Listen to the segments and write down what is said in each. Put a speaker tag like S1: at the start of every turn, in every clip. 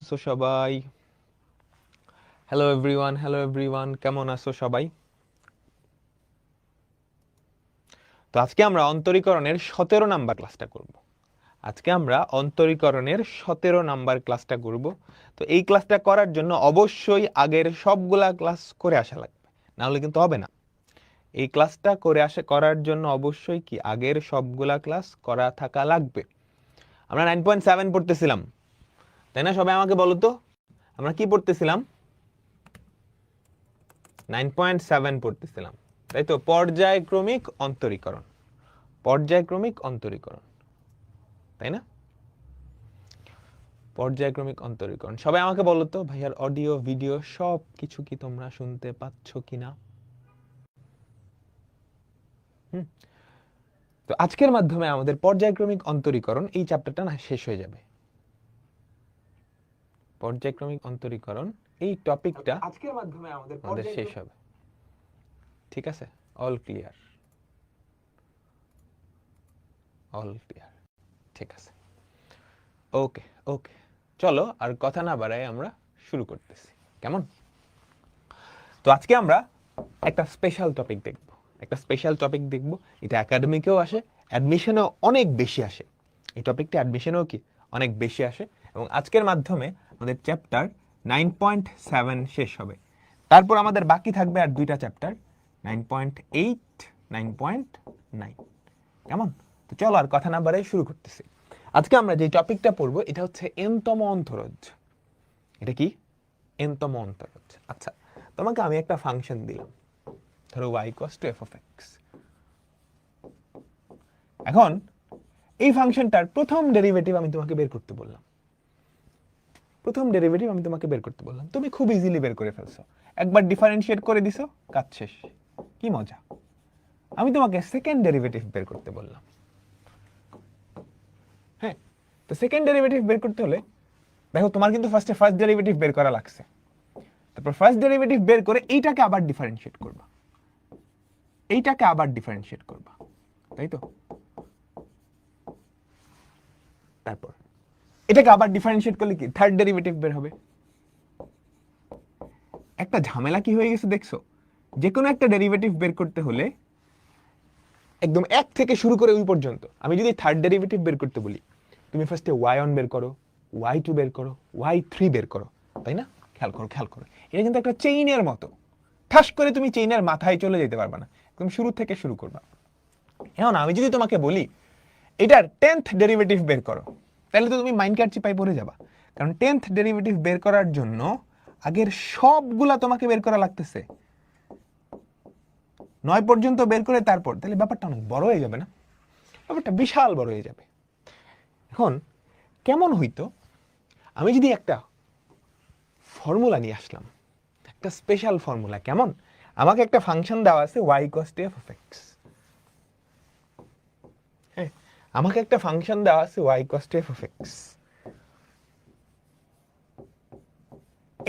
S1: আছো সবাই? Hello everyone, কেমন আছো সবাই? তো আজকে আমরা অন্তরীকরণের 17 নাম্বার ক্লাসটা করব। তো এই ক্লাসটা করার জন্য অবশ্যই আগের সবগুলা ক্লাস করে আসা লাগবে, না হলে কিন্তু হবে না। এই ক্লাসটা করার জন্য অবশ্যই কি আগের সবগুলা ক্লাস করা থাকা লাগবে। আমরা 9.7 পড়তেছিলাম, তাই না? সবাই আমাকে বলো তো, আমরা কি পড়তেছিলাম? 9.7 পড়তেছিলাম, তাই তো? পর্যায়ক্রমিক অন্তরীকরণ, তাই না? পর্যায়ক্রমিক অন্তরীকরণ। সবাই আমাকে বলো তো, ভাইয়ার অডিও ভিডিও সব কিছু কি তোমরা শুনতে পাচ্ছ কিনা? তো আজকের মাধ্যমে আমাদের পর্যায়ক্রমিক অন্তরীকরণ এই চ্যাপ্টারটা না শেষ হয়ে যাবে। পর্যায়ক্রমিক অন্তরীকরণ এই টপিকটা আজকের মাধ্যমে আমাদের শেষ হবে। ঠিক আছে? All clear? ঠিক আছে, ওকে ওকে। চলো আর কথা না বাড়াই আমরা শুরু করতেছি, কেমন? তো আজকে আমরা একটা স্পেশাল টপিক দেখব। এটা একাডেমিকেও আসে, অ্যাডমিশনেও অনেক বেশি আসে। এই টপিকটা অ্যাডমিশনেও কি অনেক বেশি আসে। এবং আজকের মাধ্যমে আমাদের চ্যাপ্টার 9.7 শেষ হবে। তারপর আমাদের বাকি থাকবে আর দুইটা চ্যাপ্টার, 9.8, 9.9। কেমন? তো চলো আর কথা না বাড়াই শুরু করতেছি। আজকে আমরা যে টপিকটা পড়বো এটা হচ্ছে এনতম অন্তরজ। এটা কি? এনতম অন্তরজ। আচ্ছা, তোমাকে আমি একটা ফাংশন দিলাম, ধরো y equals two f of x। এখন এই ফাংশনটার প্রথম ডেরিভেটিভ আমি তোমাকে বের করতে বললাম। তুমি খুব ইজিলি বের করে ফেলছো, একবার ডিফারেন্সিয়েট করে দিছো, কাজ শেষ। কি মজা! আমি তোমাকে সেকেন্ড ডেরিভেটিভ বের করতে বললাম। হ্যাঁ, তো সেকেন্ড ডেরিভেটিভ বের করতে হলে দেখো তোমার কিন্তু ফার্স্টে ফার্স্ট ডেরিভেটিভ বের করা লাগছে। তারপর ফার্স্ট ডেরিভেটিভ বের করে এইটাকে আবার ডিফারেন্সিয়েট করবা, তাই তো? তারপর এটাকে আবার ডিফারেন্সিয়েট করলে কি থার্ড ডেরিভেটিভ বের হবে। একটা ঝামেলা কি হয়ে গেছে দেখছো? যে কোনো একটা ডেরিভেটিভ বের করতে হলে একদম এক থেকে শুরু করে ওই পর্যন্ত, আমি যদি থার্ড ডেরিভেটিভ বের করতে বলি, তুমি ফার্স্টে y1 বের করো, y2 বের করো, y3 বের করো, তাই না? খেয়াল করো, এটা কিন্তু একটা চেইনের মতো। ঠাস করে তুমি চেইনের মাথায় চলে যেতে পারবে না, একদম শুরু থেকে শুরু করবা। এখন আমি যদি তোমাকে বলি এটার 10th ডেরিভেটিভ বের করো, তাহলে তো তুমি মাইন্ড কাটছি পাই পড়ে যাবা। কারণ 10th ডেরিভেটিভ বের করার জন্য আগের সবগুলা তোমাকে বের করা লাগতেছে, 9 পর্যন্ত বের করে তারপর, তাহলে ব্যাপারটা অনেক বড় হয়ে যাবে না? ব্যাপারটা বিশাল বড় হয়ে যাবে। এখন কেমন হইতো আমি যদি একটা ফর্মুলা নিয়ে আসলাম, একটা স্পেশাল ফর্মুলা। কেমন? আমাকে একটা ফাংশন দেওয়া আছে y equals two f of x। হ্যাঁ, আমাকে একটা ফাংশন দেওয়া আছে y equals two f of x।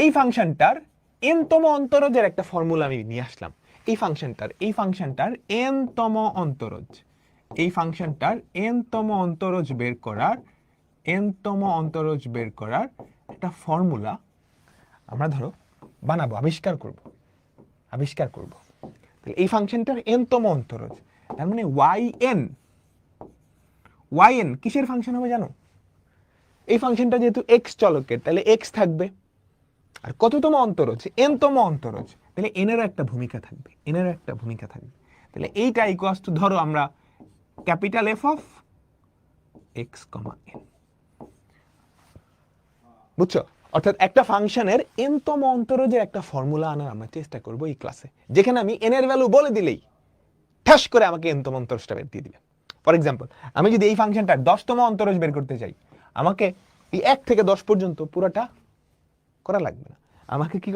S1: এই ফাংশনটার n তম অন্তরজের একটা ফর্মুলা আমি নিয়ে আসলাম। এই ফাংশনটার n তম অন্তরজ, n তম অন্তরজ বের করার একটা ফর্মুলা আমরা ধরো বানাবো, আবিষ্কার করব। তাহলে এই ফাংশনটার n তম অন্তরজ, তার মানে yn কিসের ফাংশন হবে জানো? এই ফাংশনটা যেহেতু x চলকের, তাহলে x থাকবে। আর কততম অন্তরজ? n-তম অন্তরজ, তাহলে এনেরও একটা ভূমিকা থাকবে, তাহলে এইটা ইকুয়ালস টু ধরো আমরা capital F of x, n। বুঝছো? অর্থাৎ একটা ফাংশনের n-তম অন্তরজের একটা ফর্মুলা আনার আমরা চেষ্টা করব এই ক্লাসে, যেখানে আমি n এর ভ্যালু বলে দিলেই ঠাস করে আমাকে n-তম অন্তরজটা বের দিয়ে দিবে। ফর এক্সাম্পল, আমি যদি এই ফাংশনটার 10তম অন্তরজ বের করতে চাই, আমাকে এই 1 থেকে 10 পর্যন্ত পুরোটা করা লাগবে না। আমাকে কি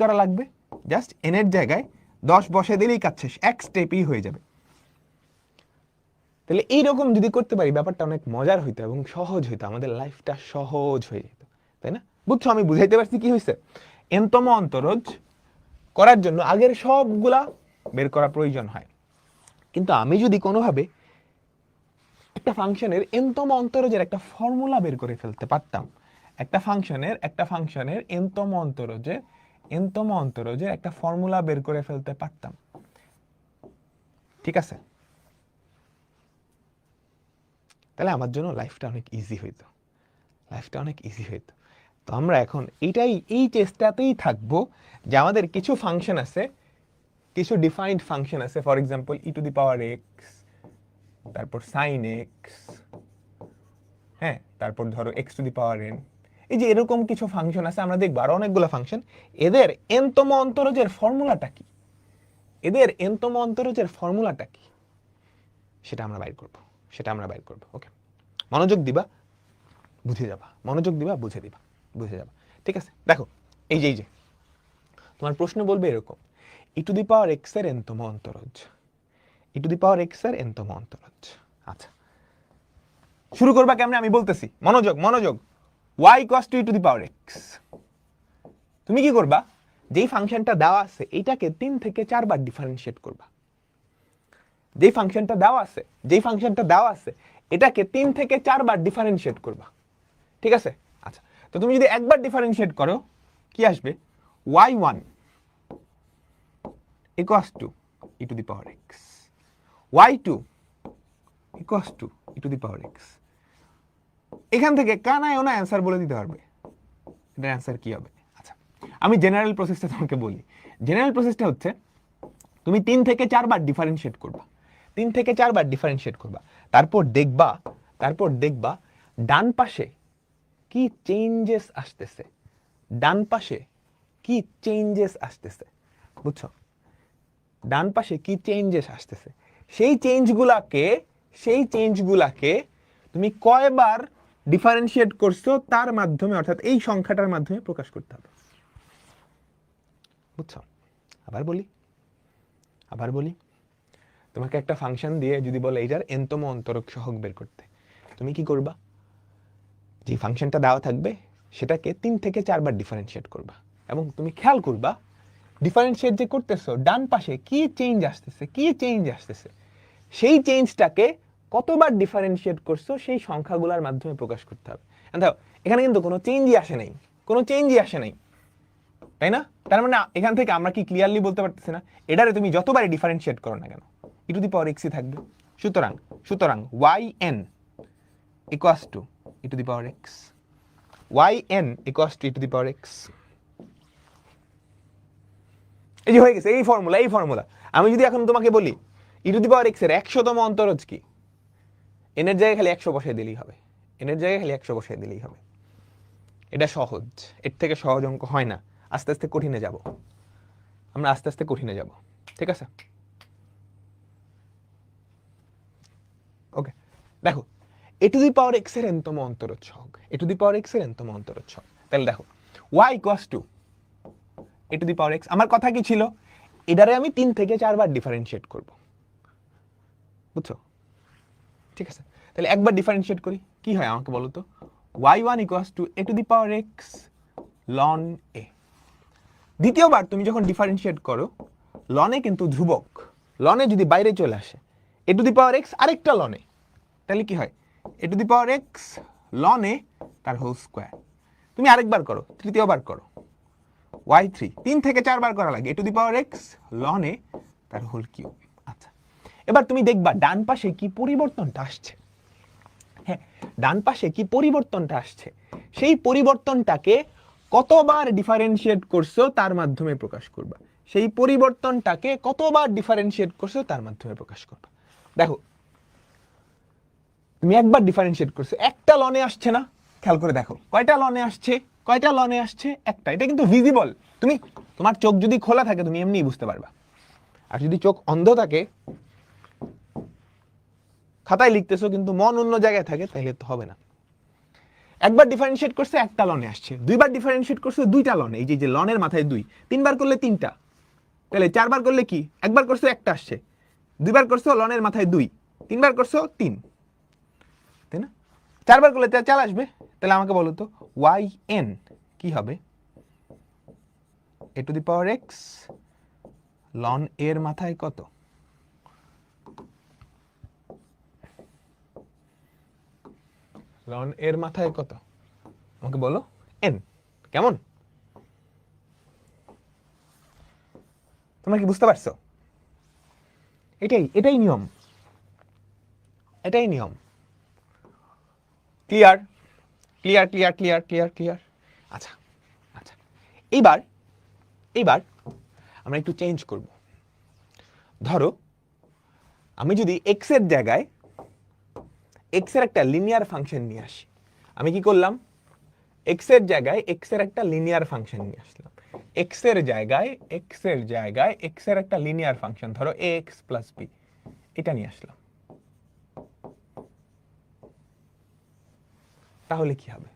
S1: করা লাগবে? জাস্ট n এর জায়গায় 10 বসে দিলেই কাজ শেষ, এক স্টেপই হয়ে যাবে। তাহলে এইরকম যদি করতে পারি, ব্যাপারটা অনেক মজার হইতো এবং সহজ হইতো, আমাদের লাইফটা সহজ হয়ে যেত, তাই না? বুঝছো আমি বুঝাইতে পারছি কি হয়েছে? n-তম অন্তরজ করার জন্য আগের সবগুলা বের করা প্রয়োজন হয়, কিন্তু আমি যদি কোনোভাবে একটা ফাংশনের n-তম অন্তরজের একটা ফর্মুলা বের করে ফেলতে পারতাম, একটা ফাংশনের nতম অন্তরজের একটা ফর্মুলা বের করে ফেলতে পারতাম। ঠিক আছে, তাহলে আমার জন্য লাইফটা অনেক ইজি হইতো, তো আমরা এখন এই চেষ্টাতেই থাকবো যে আমাদের কিছু ফাংশন আছে, কিছু ডিফাইন্ড ফাংশন আছে, ফর এক্সাম্পল e⁻x, তারপর sin x, হ্যাঁ, তারপর ধরো x⁻n, এই যে এরকম কিছু ফাংশন আছে, আমরা দেখবো আরো অনেকগুলো ফাংশন। এদের nতম অন্তরজের ফর্মুলাটা কি, সেটা আমরা বাইর করব। ওকে, মনোযোগ দিবা, বুঝে যাবা, বুঝে যাবা। ঠিক আছে, দেখো এই যে তোমার প্রশ্ন বলবে এরকম, e⁻x এর nতম অন্তরজ, আচ্ছা শুরু করবা কেমনে আমি বলতেছি, মনোযোগ। y = e⁻x, তুমি কি করবা, যেই ফাংশনটা দেওয়া আছে এইটাকে 3 থেকে 4 বার ডিফারেন্সিয়েট করবা। যেই ফাংশনটা দেওয়া আছে এটাকে 3 থেকে 4 বার ডিফারেন্সিয়েট করবা। ঠিক আছে, আচ্ছা, তো তুমি যদি একবার ডিফারেন্সিয়েট করো কি আসবে, y1 = e⁻x, y2 = e⁻x। এখান থেকে কানায় ওনা অ্যান্সার বলে দিতে পারবে, এটার অ্যান্সার কি হবে। আচ্ছা, আমি জেনারেল প্রসেসটা তোমাকে বলি। জেনারেল প্রসেসটা হচ্ছে তুমি 3 থেকে 4 বার ডিফারেন্সিয়েট করবা, তারপর দেখবা ডান পাশে কি চেঞ্জেস আসতেছে, বুঝছো, ডান পাশে কি চেঞ্জেস আসতেছে, সেই চেঞ্জগুলাকে তুমি কয়বার ডিফারেন্সিয়েট করছো তার মাধ্যমে, অর্থাৎ এই সংখ্যাটার মাধ্যমে প্রকাশ করতে হবে, বুঝছো। আবার বলি, তোমাকে একটা ফাংশন দিয়ে যদি বলে এইটার nতম অন্তরক সহগ বের করতে, তুমি কি করবা, যে ফাংশনটা দেওয়া থাকবে সেটাকে 3 থেকে 4 বার ডিফারেন্সিয়েট করবা, এবং তুমি খেয়াল করবা ডিফারেন্সিয়েট যে করতেছো ডান পাশে কি চেঞ্জ আসতেছে, সেই চেঞ্জটাকে কতবার ডিফারেন্সিয়েট করছো সেই সংখ্যাগুলোর মাধ্যমে প্রকাশ করতে হবে। দেখো এখানে কিন্তু কোনো চেঞ্জই আসে নাই, তাই না? তার মানে এখান থেকে আমরা কি ক্লিয়ারলি বলতে পারতেছি না, এটারে তুমি যতবারই ডিফারেন্সিয়েট করো না কেন e⁻x থাকবে। সুতরাং yn = e⁻x, এই যে হয়ে গেছে, এই ফর্মুলা। আমি যদি এখন তোমাকে বলি e⁻x এর 100তম অন্তরজ কি, n এর জায়গায় খালি 100 বসাই দিলেই হবে, এটা সহজ, এর থেকে সহজ অঙ্ক হয় না। আস্তে আস্তে কঠিনে যাব, ঠিক আছে। ওকে, দেখো e⁻x এর nতম অন্তরজ সহগ, তাহলে দেখো y = e⁻x, আমার কথা কি ছিল, এটারে আমি 3 থেকে 4 বার ডিফারেন্সিয়েট করব, বুঝছো। ঠিক আছে, তাহলে একবার ডিফারেন্সিয়েট করি, কি হয় আমাকে বলো তো, y1 = e⁻x ln a। দ্বিতীয়বার তুমি যখন ডিফারেন্সিয়েট করো, ln a কিন্তু ধ্রুবক, ln a যদি বাইরে চলে আসে, e⁻x আরেকটা ln a, তাহলে কি হয়, e⁻x ln a তার হোল স্কয়ার। তুমি আরেকবার করো, তৃতীয়বার করো, y3, 3 থেকে 4 বার করা লাগে, e⁻x ln a তার হোল কিউব। আচ্ছা, এবার তুমি দেখবা ডান পাশে কি পরিবর্তনটা আসছে, হ্যাঁ, ডান পাশে কি পরিবর্তনটা আসছে, সেই পরিবর্তনটাকে কতবার ডিফারেন্সিয়েট করছো তার মাধ্যমে প্রকাশ করবা, দেখো তুমি একবার ডিফারেন্সিয়েট করছো, একটা লনে আসছে না, খেয়াল করে দেখো কয়টা লনে আসছে, একটা। এটা কিন্তু ভিজিবল, তোমার চোখ যদি খোলা থাকে তুমি এমনিই বুঝতে পারবা, আর যদি চোখ অন্ধ থাকে, খাতায় লিখতেছো কিন্তু মন অন্য জায়গায় থাকে, তাহলে তো হবে না। একবার ডিফারেন্সিয়েট করছে, একটা লনে আসছে, দুইবার ডিফারেন্সিয়েট করছে, দুইটা লনে, এই যে লনের মাথায় 2, তিনবার করলে 3টা, তাহলে 4 বার করলে কি, একবার করছো একটা আসছে, দুইবার করছো লনের মাথায় 2, তিনবার করছো 3, তাই না? 4 বার করলে 4 আসবে, তাহলে আমাকে বলো তো yn কি হবে, e⁻x ln a এর মাথায় কত, ln a এর মাথায় কত, আমাকে বলো n। কেমন? তোমরা কি বুঝতে পারছো? এটাই নিয়ম, এটাই নিয়ম। Clear clear clear clear clear clear. আচ্ছা আচ্ছা, এইবার আমরা একটু চেঞ্জ করব। ধরো আমি যদি x এর জায়গায় x এর একটা লিনিয়ার ফাংশন নিয়ে আসি, আমি কি করলাম? x এর জায়গায় x এর একটা লিনিয়ার ফাংশন নিয়ে আসলাম। x এর জায়গায় x এর একটা লিনিয়ার ফাংশন, ধরো ax + b, এটা নিয়ে আসলাম। তাহলে কি হবে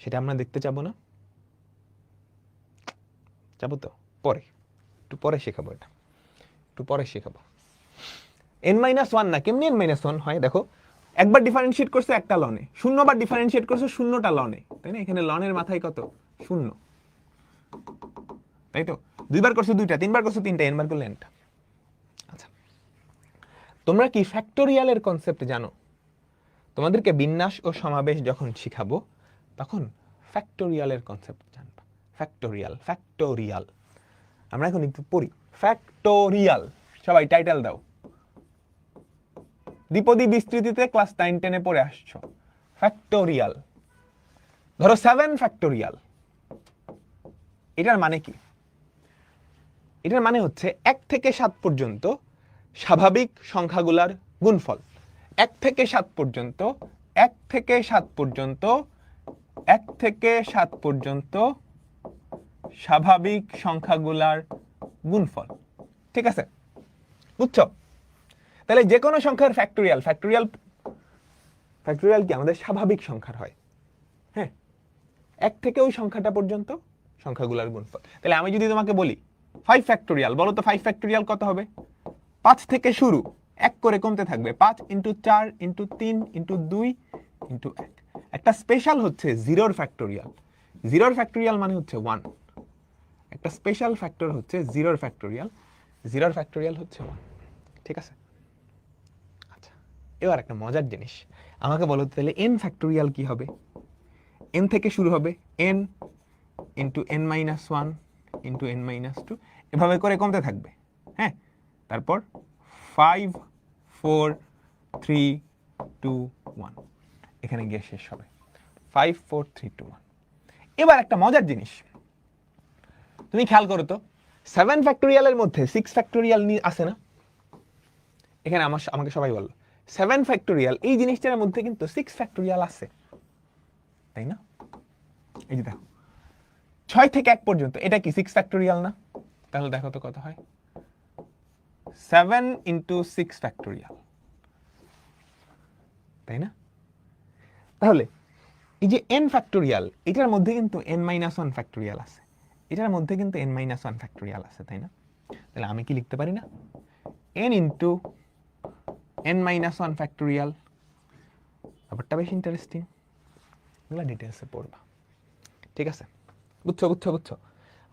S1: সেটা আমরা দেখতে যাবো না? যাবো তো, পরে, একটু পরে শেখাবো, এটা একটু পরে শেখাবো। n-1 না, কেমনি n-1 হয় দেখো, একবার ডিফারেন্সিয়েট করছো একটা লনে, 0 বার ডিফারেন্সিয়েট করছো 0টা লনে, তাই না? এখানে লনের মাথায় কত? 0, তাই তো? 2 বার করছো 2টা, 3 বার করছো 3টা, n বার করলে nটা। আচ্ছা, তোমরা কি ফ্যাক্টোরিয়ালের কনসেপ্ট জানো? তোমাদেরকে বিন্যাস ও সমাবেশ যখন শিখাবো তখন ফ্যাক্টোরিয়ালের কনসেপ্ট জানবা। ফ্যাক্টোরিয়াল আমরা এখন একটু পড়ি। ফ্যাক্টোরিয়াল, সবাই টাইটেল দাও। দ্বিপদী বিস্তৃতিতে ক্লাস 9-10-এ পড়ে আসছো। ফ্যাক্টোরিয়াল, ধরো 7 ফ্যাক্টোরিয়াল, এটার মানে কি? এটার মানে হচ্ছে 1 থেকে 7 পর্যন্ত স্বাভাবিক সংখ্যাগুলার গুণফল। 1 থেকে 7 পর্যন্ত স্বাভাবিক সংখ্যাগুলার গুণফল। ঠিক আছে, বুঝছো? তাহলে যে কোনো সংখ্যার ফ্যাক্টোরিয়াল কি আমাদের স্বাভাবিক সংখ্যার হয়। হ্যাঁ, 1 থেকে ওই সংখ্যাটা পর্যন্ত সংখ্যাগুলার গুণফল। তাহলে আমি যদি তোমাকে বলি 5 ফ্যাক্টোরিয়াল, বলো তো 5 ফ্যাক্টোরিয়াল কত হবে? 5 থেকে শুরু, 1 করে কমতে থাকবে, 5 × 4 × 3 × 2 × 1। একটা স্পেশাল হচ্ছে 0 ফ্যাক্টোরিয়াল। 0 ফ্যাক্টোরিয়াল মানে হচ্ছে 1। একটা স্পেশাল ফ্যাক্টর হচ্ছে 0 ফ্যাক্টোরিয়াল। 0 ফ্যাক্টোরিয়াল হচ্ছে 1। ঠিক আছে? আচ্ছা, এবার একটা মজার জিনিস আমাকে বলো, তাহলে n ফ্যাক্টোরিয়াল কি হবে? n থেকে শুরু হবে, n × n-1 × n-2, এভাবে করে কমতে থাকবে। হ্যাঁ, তারপর 5 4 3 2 1, এখানে গিয়ে শেষ হবে 5 4 3 2 1। এবার একটা মজার জিনিস তুমি খেয়াল করো তো, 7 ফ্যাক্টোরিয়ালের মধ্যে 6 ফ্যাক্টোরিয়াল আছে না? এখানে আমাকে সবাই বললো 7 ফ্যাক্টোরিয়াল, এই জিনিসটার মধ্যে কিন্তু 6 ফ্যাক্টোরিয়াল আছে, তাই না? এই যে দেখো 6 থেকে 1 পর্যন্ত, এটা কি 6 ফ্যাক্টোরিয়াল না? তাহলে দেখো তো কত হয়, 7 × 6 ফ্যাক্টোরিয়াল, তাই না? তাহলে এই যে n ফ্যাক্টোরিয়াল, এটার মধ্যে কিন্তু n-1 ফ্যাক্টোরিয়াল আছে, এটার মধ্যে কিন্তু n-1 ফ্যাক্টোরিয়াল আছে, তাই না? তাহলে আমি কি লিখতে পারি না, n × n-1 ফ্যাক্টোরিয়াল। ব্যাপারটা বেশ ইন্টারেস্টিং, এগুলো ডিটেলসে পড়বা। ঠিক আছে, বুঝছো?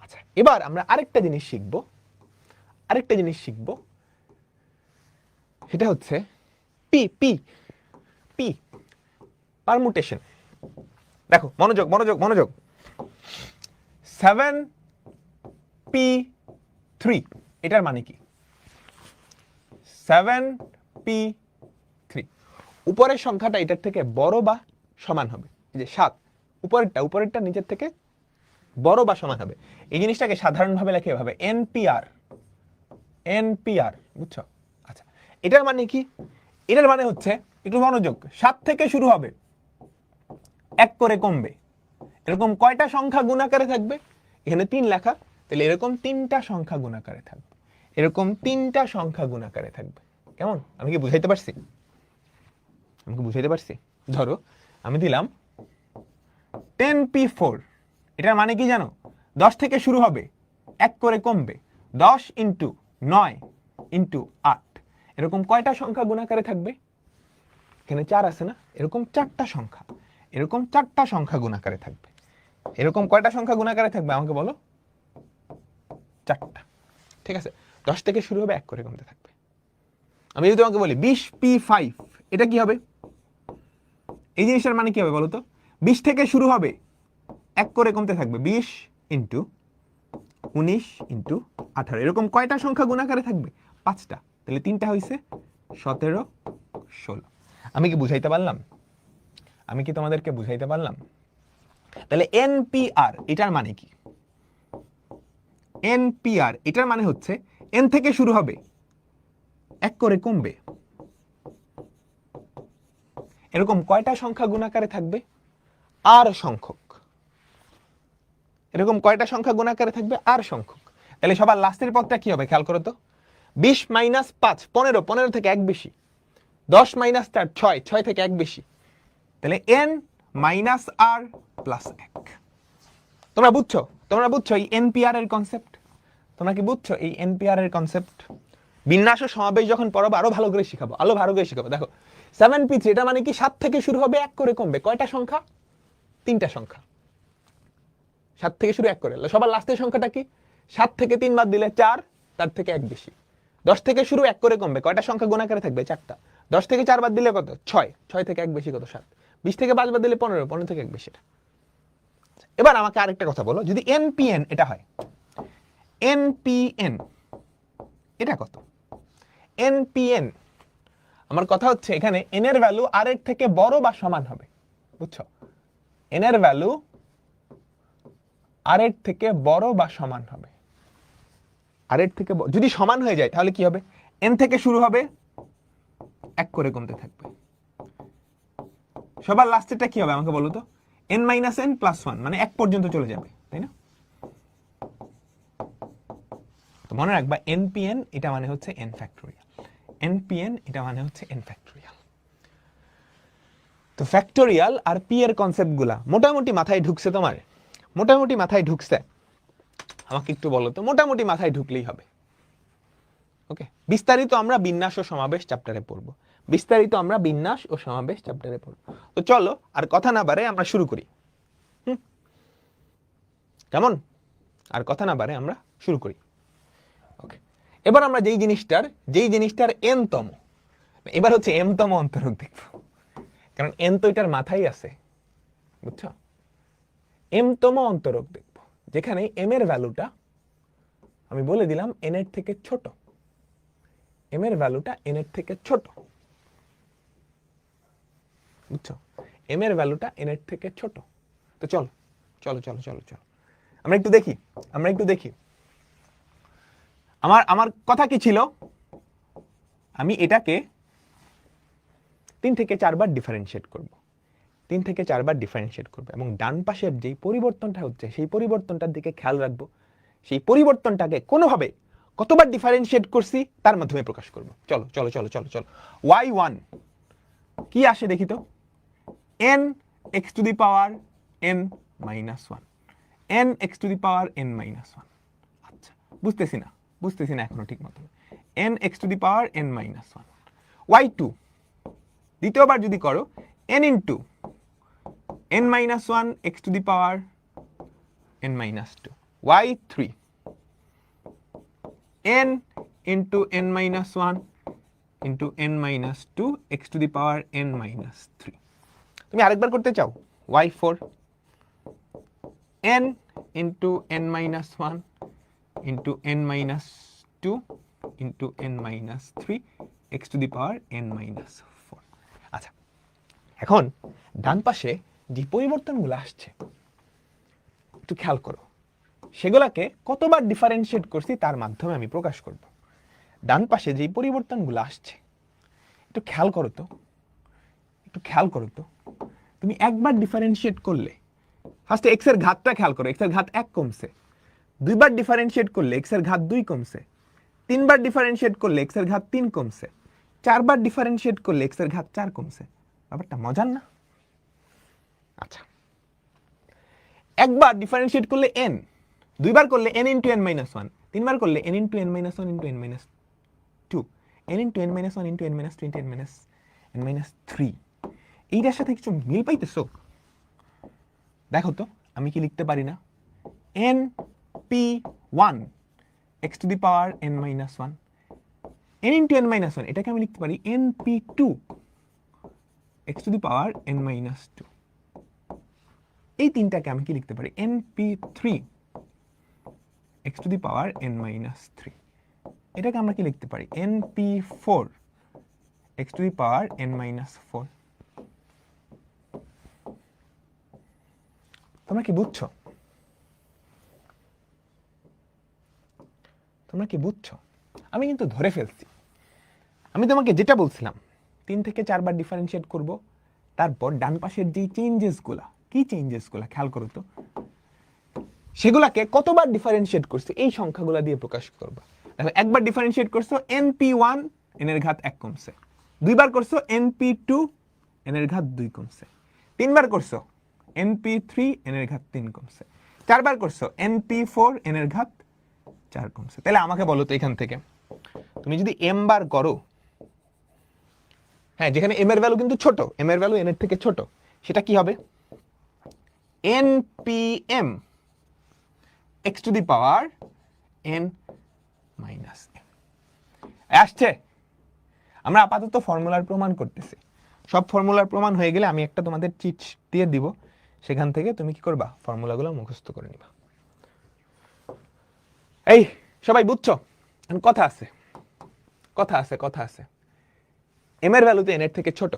S1: আচ্ছা, এবার আমরা আরেকটা জিনিস শিখবো, সেটা হচ্ছে পি পারমুটেশন। দেখো, মনোযোগ 7p3, এটার মানে কি? 7p3, উপরের সংখ্যাটা এটার থেকে বড় বা সমান হবে। এই যে 7, উপরেরটা নিচের থেকে বড় বা সমান হবে। এই জিনিসটাকে সাধারণভাবে লেখে এভাবে, NPR, বুঝছো? আচ্ছা, এটার মানে কি? এটার মানে হচ্ছে, একটু মনোযোগ, 7 থেকে শুরু হবে, 1 করে কমবে, এরকম কয়টা সংখ্যা গুণাকারে থাকবে? এখানে 3 লেখা, তাহলে এরকম 3টা সংখ্যা গুণাকারে থাকবে। কেমন? আমি কি বুঝাইতে পারছি? ধরো আমি দিলাম 10p4, এটার মানে কি জানো? 10 থেকে শুরু হবে, 1 করে কমবে, 10 × 9 × 8, এরকম কয়টা সংখ্যা গুণাকারে থাকবে? এখানে 4 আছে না? এরকম 4টা সংখ্যা গুণাকারে থাকবে। এরকম কয়টা সংখ্যা গুণাকারে থাকবে আমাকে বলো? 4টা। ঠিক আছে, 10 থেকে শুরু হবে, 1 করে কমতে থাকবে। আমি যদি তোমাকে বলি 20p5, এটা কি হবে? এই জিনিসটার মানে কি হবে বলো তো? 20 থেকে শুরু হবে, 1 করে কমতে থাকবে। 20 ইন্টু 19 ইন্টু 18, এরকম কয়টা সংখ্যা গুণাকারে থাকবে? 5টা। তাহলে 3টা হয়েছে 17, 16। আমি কি বুঝাইতে পারলাম? আমি কি তোমাদেরকে বুঝাইতে পারলাম? তাহলে NPR এটার মানে কি? NPR এটার মানে হচ্ছে n থেকে শুরু হবে, 1 করে কমবে, এরকম কয়টা সংখ্যা গুণাকারে থাকবে? r সংখ্যক। এরকম কয়টা সংখ্যা গুণাকারে থাকবে? r সংখ্যক। তাহলে সবার লাস্টের পদটা কি হবে খেয়াল করো তো। 20 মাইনাস 5 15, 15 থেকে 1 বেশি। 10 মাইনাস 4 6, 6 থেকে 1 বেশি। তাহলে n মাইনাস r প্লাস 1। তোমরা বুঝছো? তোমরা বুঝছো এই NPR এর কনসেপ্ট? তোমরা কি বুঝছো এই NPR এর কনসেপ্ট? বিন্যাস ও সমাবেশ যখন পড়াবো আরো ভালো করে শিখাবো, আরো ভালো করে শিখাবো। দেখো 7p3 এটা মানে কি 7 থেকে শুরু হবে, 1 করে কমবে। কয়টা সংখ্যা? 3টা সংখ্যা। 7 থেকে শুরু 1 করে। সবার লাস্টের সংখ্যাটা কি? 7 থেকে 3 বাদ দিলে 4, তার থেকে 1 বেশি। 10 থেকে শুরু 1 করে কমবে, কয়টা সংখ্যা গুণাকারে থাকবে? 4টা। 10 থেকে 4 বাদ দিলে কত? 6, 6 থেকে 1 বেশি কত? 7। 20 থেকে 5 বাদ দিলে 15, 15 থেকে 1 বেশি। এবার আমাকে আরেকটা কথা বলো, যদি NPN এটা হয়, NPN এটা কত? NPN আমার কথা হচ্ছে এখানে n এর ভ্যালু r এর থেকে বড় বা সমান হবে। বুঝছো? n এর ভ্যালু r এর থেকে বড় বা সমান হবে। r এর থেকে যদি সমান হয়ে যায় তাহলে কি হবে? n থেকে শুরু হবে, 1 করে কমতে থাকবে। সবার লাস্টেরটা কি হবে আমাকে বলো তো? n মাইনাস n প্লাস 1, মানে 1 পর্যন্ত চলে যাবে, তাই না? তো মনে রাখবা NPN এটা মানে হচ্ছে n ফ্যাক্টোরিয়াল। NPN এটা মানে হচ্ছে n ফ্যাক্টোরিয়াল। তো ফ্যাক্টোরিয়াল আর p এর কনসেপ্টগুলা মোটামুটি মাথায় ঢুকছে তোমার? মোটামুটি মাথায় ঢুকছে? আমাকে একটু বলো তো, মোটামুটি মাথায় ঢুকলেই হবে। ওকে, বিস্তারিত আমরা বিন্যাস ও সমাবেশ চ্যাপ্টারে পড়বো। বিস্তারিত আমরা বিন্যাস ও সমাবেশ চ্যাপ্টারে পড়বো। তো চলো আর কথা না বাড়ে আমরা শুরু করি। কেমন? আর কথা না বাড়ে আমরা শুরু করি। ওকে, এবার আমরা যেই জিনিসটার n তম, এবার হচ্ছে m তম অন্তরক দেখব, কারণ n তো এটার মাথায় আছে। বুঝছো? m তম অন্তরক দেখব, যেখানে m এর ভ্যালুটা আমি বলে দিলাম n এর থেকে ছোট। m এর ভ্যালুটা n এর থেকে ছোট। বুঝছো? m এর ভ্যালুটা n এর থেকে ছোট। তো চলো চলো চলো চলো চলো আমরা একটু দেখি। আমার কথা কি ছিল? আমি এটাকে 3 থেকে 4 বার ডিফারেন্সিয়েট করব। 3 থেকে 4 বার ডিফারেন্সিয়েট করব এবং ডান পাশের যেই পরিবর্তনটা হচ্ছে সেই পরিবর্তনটার দিকে খেয়াল রাখবো। সেই পরিবর্তনটাকে কোনোভাবে কতবার ডিফারেন্সিয়েট করছি তার মাধ্যমে প্রকাশ করব। চলো চলো চলো চলো চলো y1 কি আসে দেখি তো? n x to the power n minus 1, n x to the power n minus 1। আচ্ছা, বুঝতেছি না এখনো ঠিক মতো। n x to the power n minus 1। y2 দ্বিতীয়বার যদি করো, n into n minus 1 x to the power n minus 2। y3 n into n minus 1 into n minus 2 x to the power n minus 3। তুমি আরেকবার করতে চাও? y4 n into n minus 1 into n minus 2 into n minus 3 x to the power n minus 4। আচ্ছা, এখন ডান পাশে যে পরিবর্তনগুলো আসছে একটু খেয়াল করো, সেগুলাকে কতবার ডিফারেন্সিয়েট করছি তার মাধ্যমে আমি প্রকাশ করব। ডান পাশে যে পরিবর্তনগুলো আসছে একটু খেয়াল করো তো, তুমি একবার ডিফারেন্সিয়েট করলে ফার্স্টে x এর ঘাতটা খেয়াল করো, x এর ঘাত 1 কমছে। দুইবার ডিফারেন্সিয়েট করলে x এর ঘাত 2 কমছে। তিনবার ডিফারেন্সিয়েট করলে x এর ঘাত 3 কমছে। চারবার ডিফারেন্সিয়েট করলে x এর ঘাত 4 কমছে। ব্যাপারটা মজার না? আচ্ছা, একবার ডিফারেন্সিয়েট করলে n, দুইবার করলে n ইন্টু n মাইনাস 1, তিনবার করলে n into n minus 1 into n minus 2, n into n minus 1 into n minus 2 into n minus 3। এইটার সাথে কিছু মিল পাইতেছো? দেখো তো আমি কি লিখতে পারি না? np1 x to the power n minus 1, n into n minus 1, এটাকে আমি লিখতে পারি np2 x to the power n minus 2। এই তিনটাকে আমি কি লিখতে পারি, np3 x to the power n-3। এটাকে আমরা কি লিখতে পারি, np4 x to the power n-4। তোমরা কি বুঝছো? তোমরা কি বুঝছো? আমি কিন্তু ধরে ফেলছি। আমি তোমাকে যেটা বলছিলাম 3 থেকে 4 বার ডিফারেন্সিয়েট করব, তারপর ডান পাশের যে চেঞ্জেসগুলা, কি চেঞ্জেসগুলা খেয়াল করো তো, সেগুলাকে কতবার ডিফারেন্সিয়েট করছে এই সংখ্যাগুলা দিয়ে প্রকাশ করবা। দেখো, একবার ডিফারেন্সিয়েট করছো np1 n এর ঘাত 1 কমছে, দুইবার করছো np2 n এর ঘাত 2 কমছে, তিনবার করছো np3 n এর ঘাত 3 কমছে, চারবার করছো np4 n এর ঘাত 4 কমছে। তাহলে আমাকে বলো তো এখান থেকে তুমি যদি m বার করো, হ্যাঁ, যেখানে m এর ভ্যালু কিন্তু ছোট, m এর ভ্যালু n এর থেকে ছোট, সেটা কি হবে, npm x to the power n-m। আসছে? আমরা আপাতত ফর্মুলার প্রমাণ করতেছি। সব ফর্মুলার প্রমাণ হয়ে গেলে আমি একটা তোমাদের চিট দিয়ে দিব, সেখান থেকে তুমি কি করবা, ফর্মুলাগুলো মুখস্থ করে নিবা। এই সবাই বুঝছো? কথা আছে, কথা আছে, কথা আছে। m এর ভ্যালু তো n এর থেকে ছোট।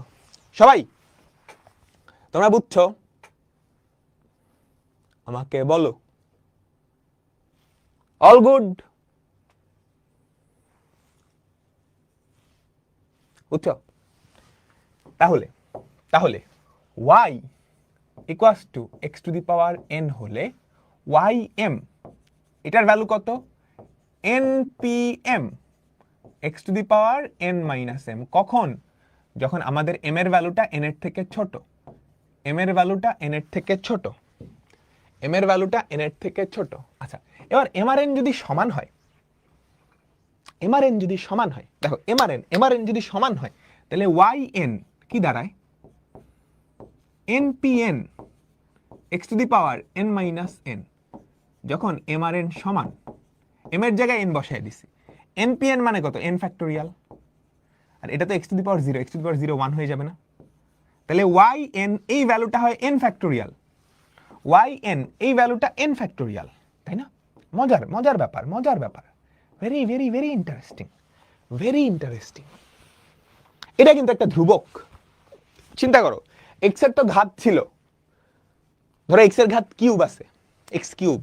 S1: সবাই তোমরা বুঝছো? আমাকে বলো। All good? বুঝছো? তাহলে তাহলে y equals to x to the power n হলে ym এটার ভ্যালু কত, npm x to the power n-m। কখন? যখন আমাদের m এর ভ্যালুটা n এর থেকে ছোট, m এর ভ্যালুটা n এর থেকে ছোট, m এর ভ্যালুটা n এর থেকে ছোট। আচ্ছা, এবার mrn যদি সমান হয়, mrn যদি সমান হয়, দেখো mrn যদি সমান হয়, তাহলে yn কি দাঁড়ায়, npn x to the power n-n। যখন mrn সমান, m এর জায়গায় n বসায় দিছি, npn মানে কত, n ফ্যাক্টোরিয়াল, আর এটা তো x to the power 0, x to the power 0 1 হয়ে যাবে না? তাহলে yn এই ভ্যালুটা হয় n ফ্যাক্টোরিয়াল, yn এই ভ্যালুটা n ফ্যাক্টোরিয়াল, তাই না? মজার মজার ব্যাপার, মজার ব্যাপার, very very very interesting, very interesting. এটা কিন্তু একটা ধ্রুবক। চিন্তা করো, x এর তো ঘাত ছিল, ধরো x এর ঘাত কিউব আছে, x কিউব,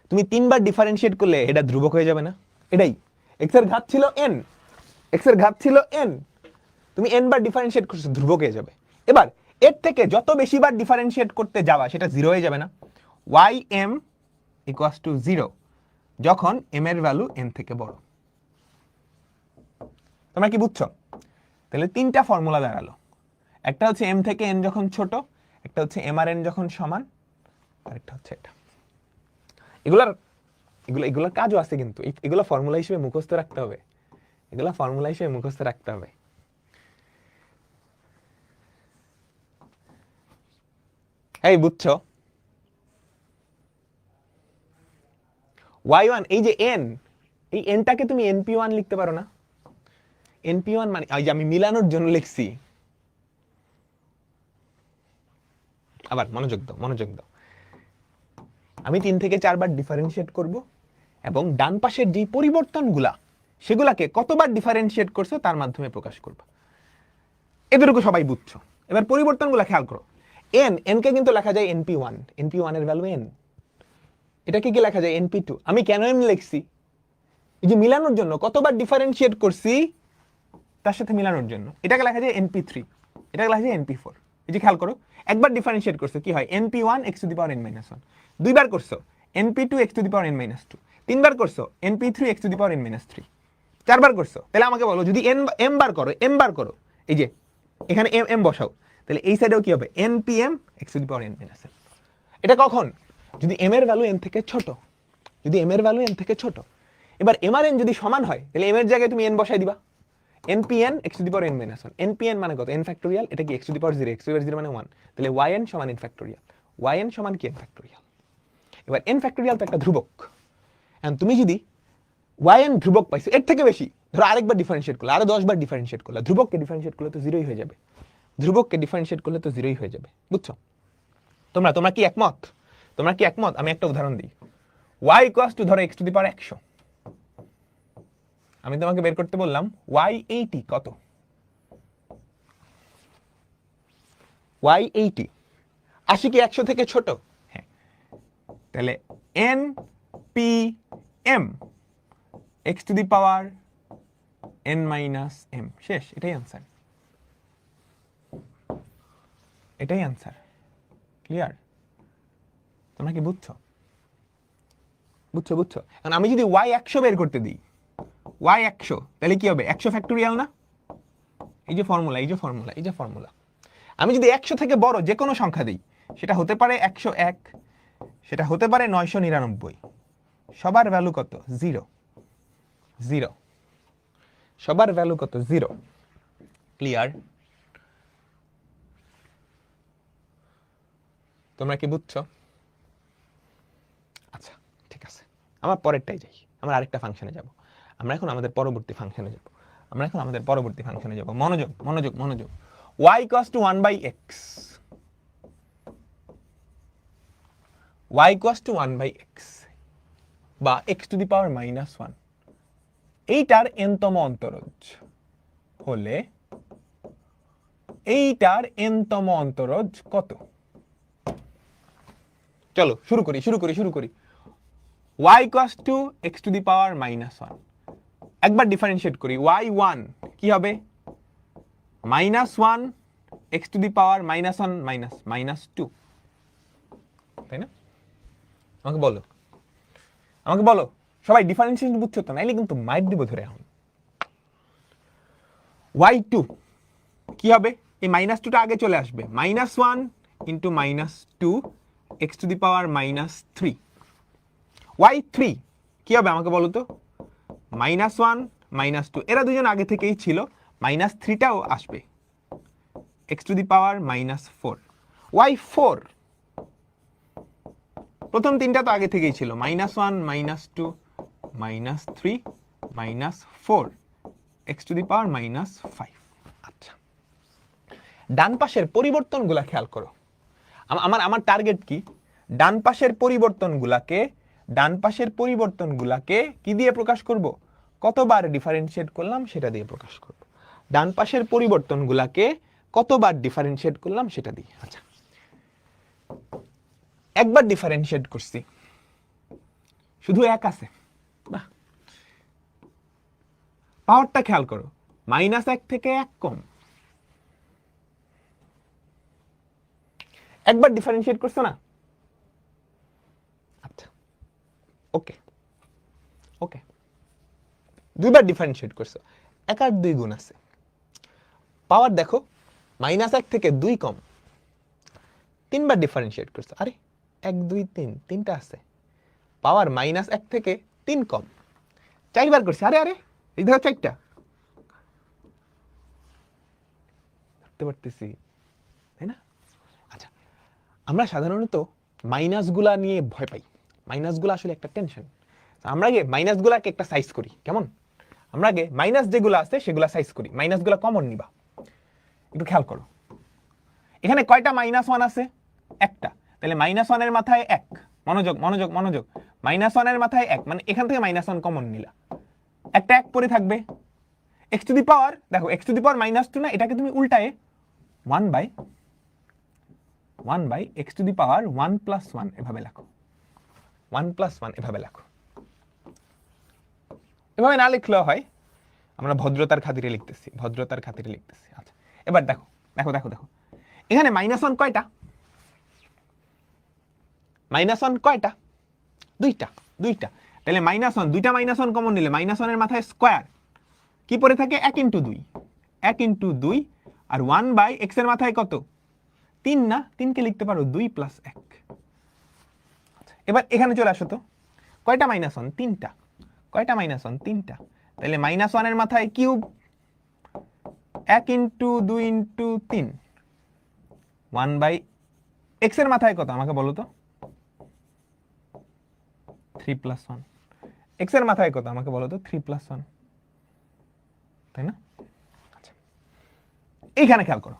S1: তুমি 3 বার ডিফারেন্সিয়েট করলে এটা ধ্রুবক হয়ে যাবে না? এটাই, x এর ঘাত ছিল n, x এর ঘাত ছিল n, তুমি n বার ডিফারেন্সিয়েট করছো, ধ্রুবক হয়ে যাবে। এবার এর থেকে যত বেশি বার ডিফারেন্সিয়েট করতে যাওয়া, সেটা 0 হয়ে যাবে না? ym ইকুয়ালস টু 0 যখন m এর ভ্যালু n থেকে বড়। তোমরা কি বুঝছো? তাহলে 3টা ফর্মুলা দাঁড়ালো। একটা হচ্ছে m থেকে n যখন ছোট, একটা হচ্ছে mrn যখন সমান, আর একটা হচ্ছে এটা। এগুলার কাজও আছে কিন্তু, এগুলো ফর্মুলা হিসেবে মুখস্থ রাখতে হবে, এগুলো ফর্মুলা হিসেবে মুখস্থ রাখতে হবে। এই বুঝছো? y1 এই যে n, এই nটাকে তুমি np1 লিখতে পারো না? np1 মানে এই যে আমি মিলানোর জন্য লিখছি। আবার মনোযোগ দাও, মনোযোগ দাও। আমি 3 থেকে 4 বার ডিফারেন্সিয়েট করব, এবং ডান পাশের যে পরিবর্তনগুলা, সেগুলাকে কতবার ডিফারেন্সিয়েট করছো তার মাধ্যমে প্রকাশ করব। এতটুকু সবাই বুঝছো? এবার পরিবর্তনগুলা খেয়াল করো। n কে কিন্তু লেখা যায় np1, np1 এর ভ্যালু n। এটাকে কি লেখা যায় np2। আমি কেন m লিখছি? এই যে মিলানোর জন্য, কতবার ডিফারেন্সিয়েট করছি তার সাথে মিলানোর জন্য। এটাকে লেখা যায় np3, এটাকে লেখা যায় np4। এই যে খেয়াল করো, একবার ডিফারেন্সিয়েট করছো, কি হয়, np1 x to the power n-1, দুইবার করছো np2 x to the power n-2, তিনবার করছো np3 x to the power n-3, চারবার করছো। তাহলে আমাকে বলো, যদি m বার করো, এই যে এখানে m বসাও, তাহলে এই সাইডেও কি হবে, npm x to the power n-n। এটা কখন? যদি m এর ভ্যালু n থেকে ছোট, যদি m এর ভ্যালু n থেকে ছোট। এবার mrn যদি সমান হয়, তাহলে m এর জায়গায় তুমি n বসাই দিবা, npn x to the power n-1। npn মানে কত, n ফ্যাক্টোরিয়াল, এটা কি x to the power 0, x to the power 0 মানে 1, তাহলে yn সমান n ফ্যাক্টোরিয়াল, yn সমান কি n ফ্যাক্টোরিয়াল। এবার n ফ্যাক্টোরিয়াল তো একটা ধ্রুবক, এন্ড তুমি যদি yn ধ্রুবক পাইছো, এর থেকে বেশি, ধরো আরেকবার ডিফারেন্সিয়েট করলে, আরো 10 বার ডিফারেন্সিয়েট করলে, ধ্রুবককে ডিফারেন্সিয়েট করলে তো 0ই হয়ে যাবে, ধ্রুবককে ডিফারেন্সিয়েট করলে তো 0ই হয়ে যাবে। বুঝছো? তোমরা কি একমত? তোমরা কি একমত? আমি একটা উদাহরণ দিই। y ইকুয়ালস টু ধরো x টু দি পাওয়ার 100। আমি তোমাকে বের করতে বললাম y 80 কত? y 80 80 কি 100 থেকে ছোট? হ্যাঁ, তাহলে n p m x to the power n minus m, শেষ। এটাই আনসার, এটাই আনসার। ক্লিয়ার? তোমরা কি বুঝছো? বুঝছো বুঝছো? এখন আমি যদি y 100 বের করতে দিই, y 100, তাহলে কি হবে? 100 ফ্যাক্টোরিয়াল না? এই যে ফর্মুলা, এই যে ফর্মুলা, এই যে ফর্মুলা। আমি যদি 100 থেকে বড় যে কোনো সংখ্যা দিই, সেটা হতে পারে 101, সেটা হতে পারে 999, সবার ভ্যালু কত? 0 0, সবার ভ্যালু কত? 0। ক্লিয়ার? তোমরা কি বুঝছো? আচ্ছা, ঠিক আছে, আমার পরেরটাই যাই। আমরা আরেকটা ফাংশনে যাব। আমরা এখন আমাদের পরবর্তী ফাংশনে যাব। মনোযোগ মনোযোগ মনোযোগ। y equals two 1/x, y equals two 1/x বা x টু দি পাওয়ার -1, এইটার n-তম অন্তরজ হলে এইটার n-তম অন্তরজ কত? চলো শুরু করি। y equals to x to the power -1, একবার ডিফারেন্সিয়েট করি। y1 কি হবে? -1 x টু দি পাওয়ার -1 -2, তাই না? আমাকে বলো সবাই ডিফারেন্সিয়েশন বুঝছো তো? নাইলে কিন্তু মাইট দিব ধরে। এখন y2 কি হবে? এই -2টা আগে চলে আসবে। -1 into -2 x to the power -3। y3 কি হবে আমাকে বলো তো? -1 -2, এরা দুজন আগে থেকেই ছিল, -3টাও আসবে, x to the power -4। y4 প্রথম তিনটা তো আগে থেকেই ছিল, -1 -2 -3 -4, x টু দি পাওয়ার -5। আচ্ছা, ডান পাশের পরিবর্তনগুলা খেয়াল করো। আমার টার্গেট কি? ডান পাশের পরিবর্তনগুলাকে কি দিয়ে প্রকাশ করব? কতবার ডিফারেন্সিয়েট করলাম সেটা দিয়ে প্রকাশ করব। ডান পাশের পরিবর্তনগুলাকে কতবার ডিফারেন্সিয়েট করলাম সেটা দিয়ে। আচ্ছা, একবার ডিফারেন্সিয়েট করছি, শুধু 1 আছে। বাহ, পাওয়ারটা খেয়াল করো, -1 থেকে 1 কম। একবার ডিফারেন্সিয়েট করছো না? আচ্ছা, ওকে, দুইবার ডিফারেন্সিয়েট করছো, 1 আর 2 গুণ আছে। পাওয়ার দেখো, -1 থেকে 2 কম। 3বার ডিফারেন্সিয়েট করছো, আরে 1 2 3, 3টা আছে। পাওয়ার -1 থেকে 3 কম। 4বার করছি, আরে এই দেখো 4টা। ধরতে পারতেছি, তাই না? আচ্ছা, আমরা সাধারণত মাইনাসগুলা নিয়ে ভয় পাই। মাইনাসগুলা আসলে একটা টেনশন। আমরা আগে মাইনাসগুলাকে একটা সাইজ করি, কেমন? আমরা আগে মাইনাস যেগুলো আছে সেগুলা সাইজ করি। মাইনাসগুলা কমন নিবা, একটু খেয়াল করো। এখানে কয়টা -1 আছে? একটা। তাহলে -1 এর মাথায় 1, মনোযোগ মনোযোগ মনোযোগ, -1 এর মাথায় 1, মানে এখান থেকে -1 কমন নিলা, একটা 1 পরে থাকবে। x টু দি পাওয়ার, দেখো x টু দি পাওয়ার -2 না, এটাকে তুমি উল্টায়ে 1 by x to the power 1 + 1 এভাবে লেখো। 1 + 1 এভাবে লেখো। এভাবে না লিখলেও হয়, আমরা ভদ্রতার খাতিরে লিখতেছি। আচ্ছা, এবার দেখো, এখানে -1 কয়টা? -1 কয়টা? দুইটা। তাহলে -1, দুইটা -1 কমন নিলে -1 এর মাথায় স্কয়ার কি পড়ে থাকে? 1 × 2, আর 1 বাই x এর মাথায় কত? 3 না? 3 কে লিখতে পারো 2 + 1। এবার এখানে চলে আসো তো, কয়টা -1? 3টা। কয়টা -1? 3টা। তাহলে -1 এর মাথায় কিউব, 1 × 2 × 3, 1 বাই x এর মাথায় কত আমাকে বলো তো? 3 + 1। x এর মাথায় কত আমাকে বলো তো? 3 + 1, তাই না? আচ্ছা, এইখানে খেয়াল করো,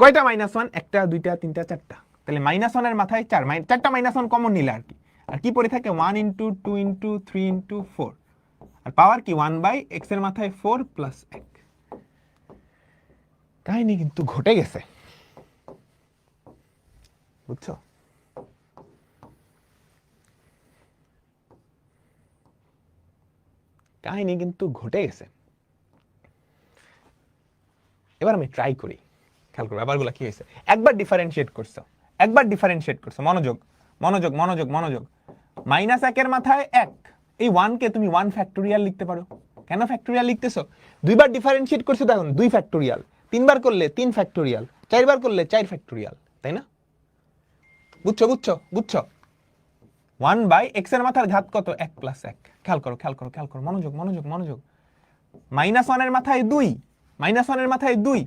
S1: কয়টা -1? একটা, দুইটা, তিনটা, চারটা। তাহলে -1 এর মাথায় 4, চারটা -1 কমন নিলে আর কি। আর কি পড়ে থাকে 1 ইন্টু 2 ইন্টু 3 ইন্টু 4, আর পাওয়ার কি 1/x এর মাথায় 4 প্লাস 1। কাহিনী কিন্তু ঘটে গেছে, বুঝছো? কাহিনী কিন্তু ঘটে গেছে। এবার আমি ট্রাই করি, খেয়াল করো ব্যাপারগুলো কি হয়েছে। একবার ডিফারেন্সিয়েট করছো, মনোযোগ মনোযোগ মনোযোগ মনোযোগ। -1 এর মাথায় 1, এই 1 কে তুমি 1 ফ্যাক্টোরিয়াল লিখতে পারো। কেন ফ্যাক্টোরিয়াল লিখতেছো? দুইবার ডিফারেন্সিয়েট করছো তখন 2 ফ্যাক্টোরিয়াল, তিনবার করলে 3 ফ্যাক্টোরিয়াল, চারবার করলে 4 ফ্যাক্টোরিয়াল, তাই না? বুঝছো বুঝছো বুঝছো? 1/x এর মাথার ঘাত কত? 1 প্লাস 1। খেয়াল করো খেয়াল করো খেয়াল করো, মনোযোগ মনোযোগ মনোযোগ। -1 এর মাথায় 2, -1 এর মাথায় 2,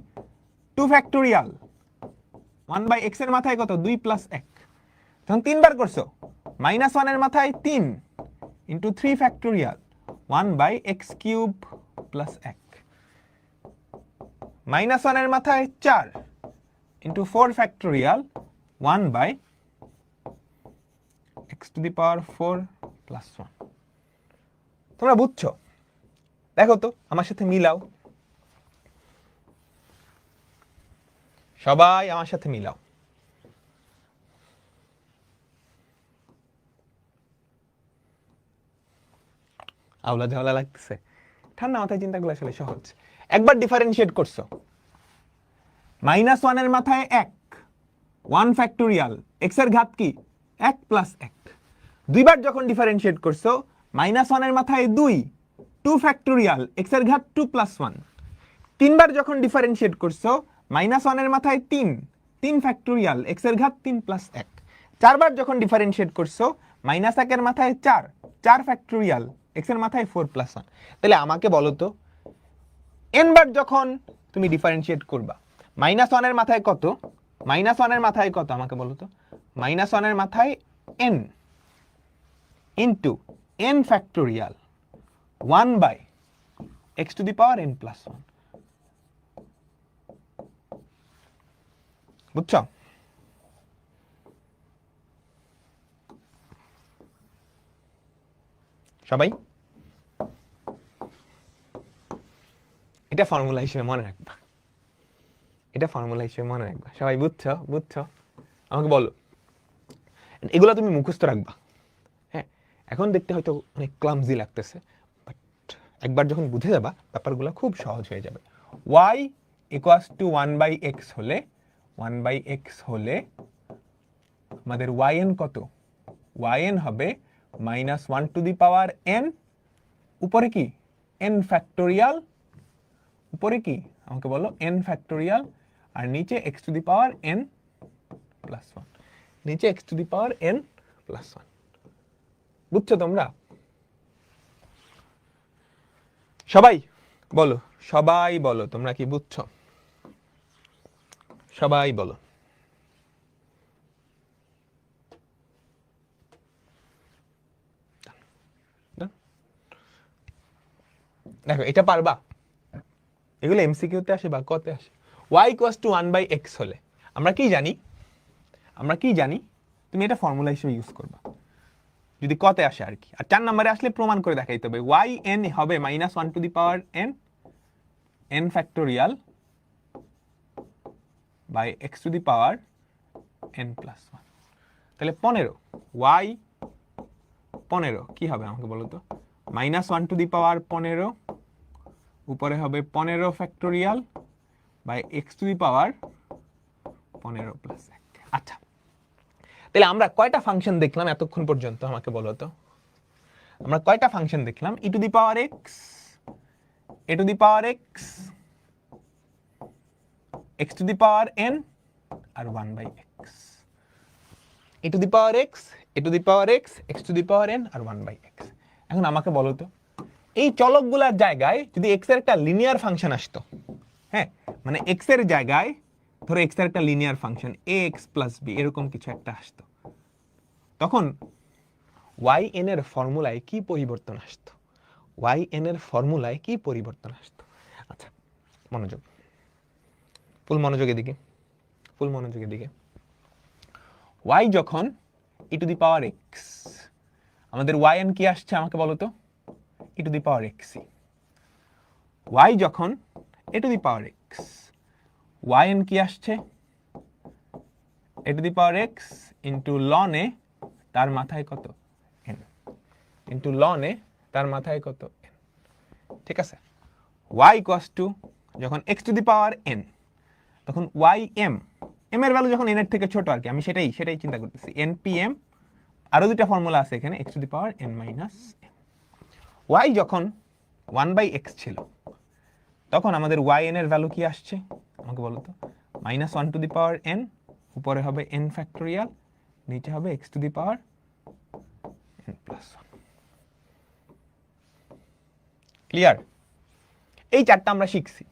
S1: 2 ফ্যাক্টোরিয়াল। 1/x এর মাথায় কত? 2 প্লাস 1। তখন তিনবার করছো, -1 এর মাথায় 3 into 3 factorial, 1/x cube plus 1। -1 এর মাথায় 4 into 4 factorial, 1/x two the power 4 plus 1। তোমরা বুঝছো? দেখো তো আমার সাথে মিলাও, সবাই আমার সাথে মিলাও। আওলা ঝাওলা লাগতেছে? ঠান্ডা মাথায় চিন্তাগুলো আসলে সহজ। একবার ডিফারেন্সিয়েট করছো, -1 এর মাথায় 1, 1 ফ্যাক্টোরিয়াল, x এর ঘাত কি? 1 প্লাস 1। দুইবার যখন ডিফারেন্সিয়েট করছো, -1 এর মাথায় 2, 2 ফ্যাক্টোরিয়াল, x এর ঘাত 2 প্লাস 1। তিনবার যখন ডিফারেন্সিয়েট করছো, -1 এর মাথায় 3, 3 ফ্যাক্টোরিয়াল, x এর ঘাত 3 প্লাস 1। চারবার যখন ডিফারেন্সিয়েট করছো, -1 এর মাথায় 4, 4 ফ্যাক্টোরিয়াল, x এর মাথায় 4 প্লাস 1। তাহলে আমাকে বলো তো n বার যখন তুমি ডিফারেন্সিয়েট করবা, -1 এর মাথায় কত? -1 এর মাথায় কত আমাকে বলো তো? -1 এর মাথায় n into n factorial 1/x two the power n plus 1। বুঝছো? সবাই এটা ফর্মুলা হিসেবে মনে রাখবা, এটা ফর্মুলা হিসেবে মনে রাখবা। সবাই বুঝছো? বুঝছো? আমাকে বলো, এগুলো তুমি মুখস্থ রাখবা। হ্যাঁ, এখন দেখতে হয়তো অনেক ক্লামজি লাগতেছে, বাট একবার যখন বুঝে যাবা ব্যাপারগুলো খুব সহজ হয়ে যাবে। y ইকুয়ালস টু 1/x হলে, 1/x হলে আমাদের yn কত? yn হবে -1 টু দি পাওয়ার n, উপরে কি n ফ্যাক্টোরিয়াল, উপরে কি আমাকে বলো n ফ্যাক্টোরিয়াল, আর নিচে x to the power n plus 1, নিচে x to the power n plus 1। বুঝছো তোমরা? সবাই বলো, সবাই বলো তোমরা কি বুঝছো? সবাই বলো। দেখো এটা পারবা? এগুলো এমসিকিউতে আসে বা কতে আসে। y ইকুয়ালস টু 1/x হলে আমরা কি জানি? আমরা কি জানি? তুমি এটা ফর্মুলা হিসেবে ইউজ করবা যদি কতে আসে আর কি। আর 4 নম্বরে আসলে প্রমাণ করে দেখাইতে হবে। yn হবে -1 to the power n, n factorial by x to the power n plus 1। তাহলে 15, y 15 কি হবে আমাকে বলো তো? -1 টু দি পাওয়ার 15, উপরে হবে 15 factorial by x to the power 15 plus 1। আচ্ছা, তাহলে আমরা কয়টা ফাংশন দেখলাম এতক্ষণ পর্যন্ত আমাকে বলো তো? আমরা কয়টা ফাংশন দেখলাম? e to the power x, a to the power x, x to the power n আর 1/x। e to the power x, a to the power x, x to the power n আর 1/x। এখন আমাকে বলো তো এই চলকগুলোর জায়গায় যদি x এর একটা লিনিয়ার ফাংশন আসতো, হ্যাঁ মানে x এর জায়গায় ধরো x এর একটা linear function ax plus b এরকম কিছু একটা আসতো, তখন yn এর ফর্মুলায় কি পরিবর্তন আসতো? yn এর ফর্মুলায় কি পরিবর্তন আসতো? আচ্ছা মনোযোগ, ফুল মনোযোগ এদিকে। ফুল মনোযোগের দিকে। y যখন e to the power x, আমাদের yn কি আসছে আমাকে বলো তো, e to the power x। y যখন a to the power x, yn কি আসছে a to the power x into লন এ তার মাথায় কত n, ইন্টু লন এ তার মাথায় কত n। ঠিক আছে, y ইকুয়ালস টু যখন x to the power n, তখন ym, m এর ভ্যালু যখন n এর থেকে ছোট আর কি, আমি সেটাই চিন্তা করতেছি, npm, আরো দুটো ফর্মুলা আছে এখানে, x to the power n minus m। y যখন 1/x ছিল, তখন আমাদের yn এর ভ্যালু কি আসছে আমাকে বলো তো, minus 1 to the power n, উপরে হবে n ফ্যাক্টোরিয়াল, নিচে হবে x to the power n plus 1। Clear? এই চারটা আমরা শিখছি,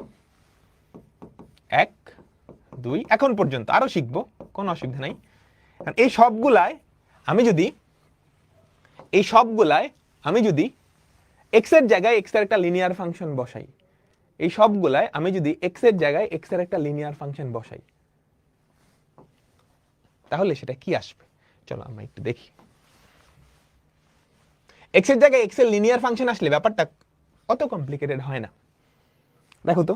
S1: 1 2 এখন পর্যন্ত, আরো শিখবো, কোনো অসুবিধা নাই। এই সবগুলায় আমি যদি x এর জায়গায় x এর একটা লিনিয়ার ফাংশন বসাই, এই সবগুলায় আমি যদি x এর জায়গায় x এর একটা লিনিয়ার ফাংশন বসাই, তাহলে সেটা কি আসবে চলো আমরা একটু দেখি। x এর জায়গায় x এর লিনিয়ার ফাংশন আসলে ব্যাপারটা অত কমপ্লিকেটেড হয় না। দেখো তো,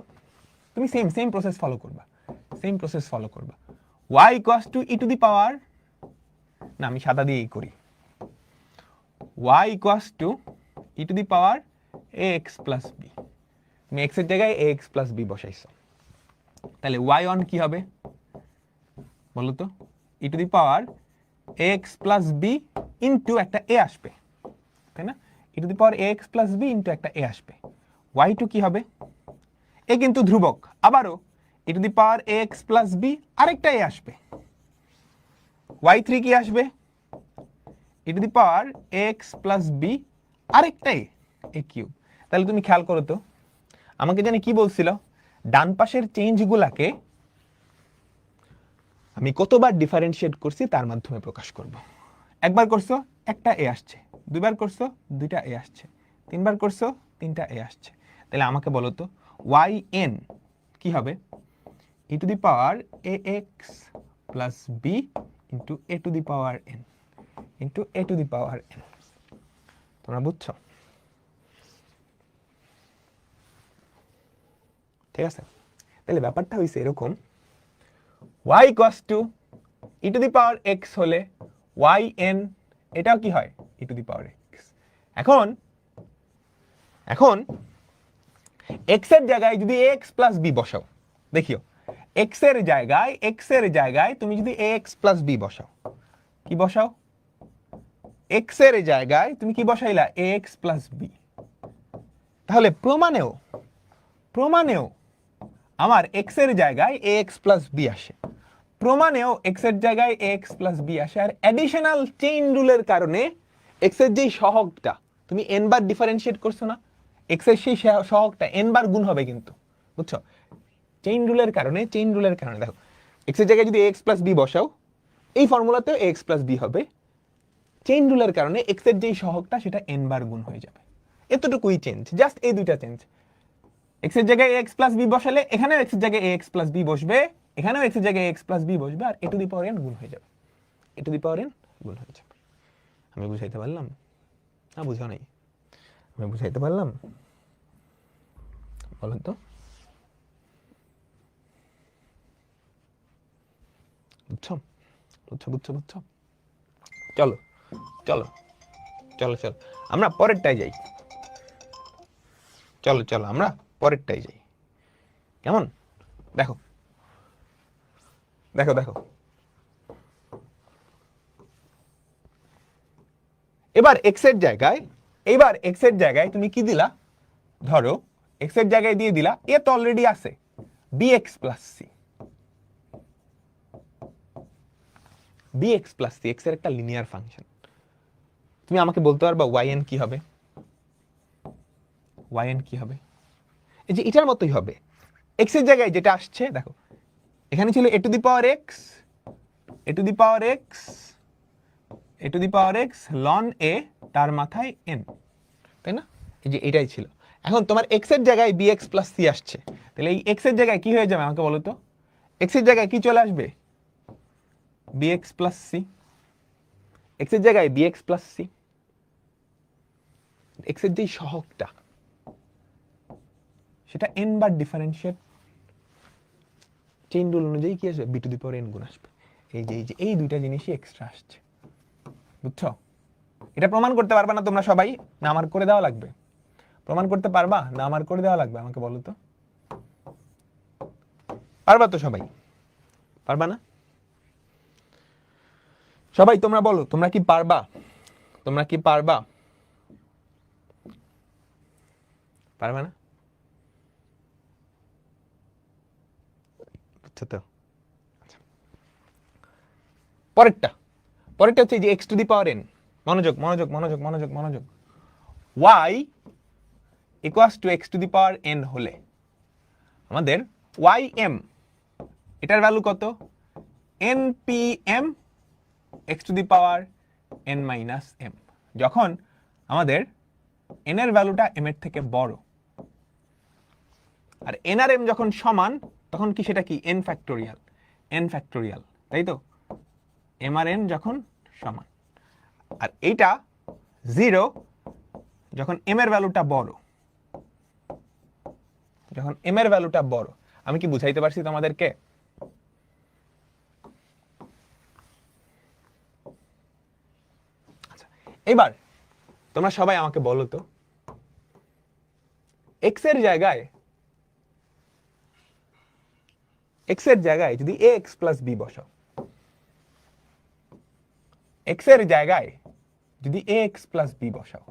S1: তুমি সেম প্রসেস ফলো করবা, y equals to e to the power, না আমি সাদা দিয়েই করি, y equals to e to the power ax plus b। তুমি x এর জায়গায় ax প্লাস b বসাইছো, তাহলে y1 কি হবে বলো তো, e to the power ax plus b into একটা a আসবে, তাই না, e to the power ax plus b into একটা a আসবে। y2 কি হবে, a কিন্তু ধ্রুবক, আবারও e to the power ax plus b আরেকটা a আসবে। y3 কি আসবে, e to the power ax plus b আরেকটা a কিউব। তাহলে তুমি খেয়াল করো তো, আমাকে জানি কি বলছিল, ডান পাশের চেঞ্জগুলাকে আমি কতবার ডিফারেন্সিয়েট করছি তার মাধ্যমে প্রকাশ করব। একবার করছো একটা এ আসছে, দুইবার করছো দুইটা এ আসছে, তিনবার করছো তিনটা এ আসছে। তাহলে আমাকে বলো তো yn কি হবে, e to the power ax plus b into a to the power n into a to the power n। তোমরা বুঝছো? ঠিক আছে, তাহলে ব্যাপারটা হইছে এরকম, y equals to e to the power x হলে yn এটাও কি হয় e to the power x। এখন x এর জায়গায় যদি ax প্লাস b বসাও, দেখিও x এর জায়গায় তুমি যদি ax প্লাস b বসাও, কি বসাও, x এর জায়গায় তুমি কি বসাইলা ax প্লাস b, তাহলে প্রমাণেও আমার x এর জায়গায় ax প্লাস b আসে, প্রমাণেও x এর জায়গায় ax প্লাস b আসে। আর অ্যাডিশনাল চেইন রুলের কারণে x এর যেই সহগটা তুমি n বার ডিফারেন্সিয়েট করছো না, x এর সেই সহগটা n বার গুণ হবে কিন্তু, বুঝছো? চেইন রুলের কারণে দেখো x এর জায়গায় যদি ax প্লাস b বসাও, এই ফর্মুলাতেও ax প্লাস b হবে, চেইন রুলের কারণে x এর যেই সহগটা সেটা n বার গুণ হয়ে যাবে। এতটুকুই চেঞ্জ, জাস্ট এই দুইটা চেঞ্জ। x এর জায়গায় ax প্লাস b বসালে এখানেও x এর জায়গায় ax প্লাস b বসবে, এখানেও x এর জায়গায় ax প্লাস b বসবে, আর a to the power n গুণ হয়ে যাবে, a to the power n গুণ হয়ে যাবে। আমি বুঝাইতে পারলাম না? বুঝাও নাই? আমি বুঝাইতে পারলাম? বলেন তো, বুঝছো? চলো আমরা পরেরটাই যাই, চলো আমরা পরেরটাই যাই, কেমন? দেখো এবার x এর জায়গায় তুমি কি দিলা, ধরো x এর জায়গায় দিয়ে দিলা, এ তো অলরেডি আছে bx প্লাস c, x এর একটা লিনিয়ার ফাংশন। তুমি আমাকে বলতে পারবা yn কি হবে? এই যে এটার মতোই হবে, x এর জায়গায় যেটা আসছে, দেখো এখানে ছিল a to the power x ln a তার মাথায় n, তাই না? এই যে এটাই ছিল। এখন তোমার x এর জায়গায় bx প্লাস c আসছে, তাহলে এই x এর জায়গায় কি হয়ে যাবে আমাকে বলো তো, x এর জায়গায় কি চলে আসবে, bx প্লাস c, x এর জায়গায় bx প্লাস c, x এর যে সহগটা সেটা n বার ডিফারেন্সিয়েট চেইন রুল অনুযায়ী কি আসবে, b two the power n গুণ আসবে। এই দুইটা জিনিসই এক্সট্রা আসছে, বুঝছো? এটা প্রমাণ করতে পারবা না তোমরা সবাই, না আমার করে দেওয়া লাগবে? প্রমাণ করতে পারবা না আমার করে দেওয়া লাগবে? আমাকে বলো তো, পারবা তো সবাই? পারবা না সবাই? তোমরা বলো, তোমরা কি পারবা? তোমরা কি পারবা? পারবা না? বুঝছো তো? পরেরটা হচ্ছে যে x to the power n, মনোযোগ মনোযোগ মনোযোগ মনোযোগ মনোযোগ, y equals to x to the power n হলে আমাদের ym এটার ভ্যালু কত, npm x to the power n minus m। যখন আমাদের n এর ভ্যালুটা m এর থেকে বড় আর n আর m যখন সমান, তখন কি সেটা কি n ফ্যাক্টোরিয়াল, তাই তো? m আর n যখন সমান, আর এইটা 0 যখন m এর ভ্যালুটা বড়, যখন m এর ভ্যালুটা বড়। আমি কি বুঝাইতে পারছি তোমাদেরকে? আচ্ছা, এবার তোমরা সবাই আমাকে বলো তো, x এর জায়গায় যদি ax প্লাস b বসাও, x এর জায়গায় যদি ax প্লাস b বসাও,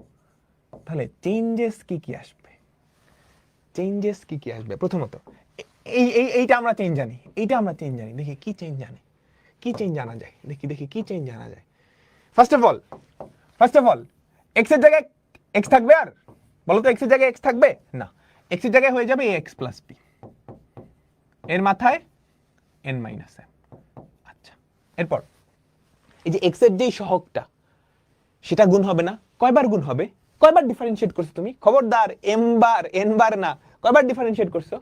S1: তাহলে চেঞ্জেস কি আসবে? চেঞ্জেস কি আসবে? প্রথমত এইটা আমরা চেঞ্জ জানি, দেখি কি চেঞ্জ জানা যায়, দেখি কি চেঞ্জ জানা যায়। ফার্স্ট অফ অল x এর জায়গায় x থাকবে, আর বলো তো x এর জায়গায় x থাকবে না, x এর জায়গায় হয়ে যাবে ax প্লাস b, এর মাথায় n মাইনাস m। আচ্ছা, এরপর এই যে x এর যেই সহগটা সেটা গুণ হবে না, কয়বার গুণ হবে? কয়বার ডিফারেন্সিয়েট করছো তুমি? খবরদার m বার n বার না, কয়বার ডিফারেন্সিয়েট করছো?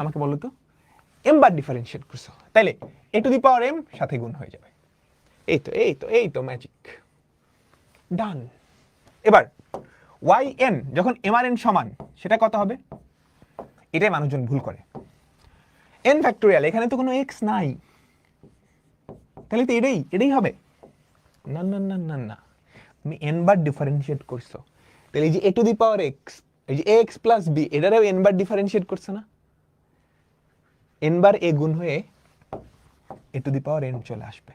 S1: আমাকে বলো তো, m বার ডিফারেন্সিয়েট করছো, তাইলে a to the power m সাথে গুণ হয়ে যাবে। এই তো ম্যাজিক, ডান। এবার yn যখন m আর n সমান, সেটা কত হবে? এটাই মানুষজন ভুল করে, n ফ্যাক্টোরিয়াল, এখানে তো কোনো x নাই, তাহলে তো এটাই হবে। না, তুমি n বার ডিফারেন্সিয়েট করছো, তাহলে এই যে a to the power x, এই যে ax প্লাস b, এটারেও n বার ডিফারেন্সিয়েট করছো না, n বার a গুণ হয়ে a to the power n চলে আসবে,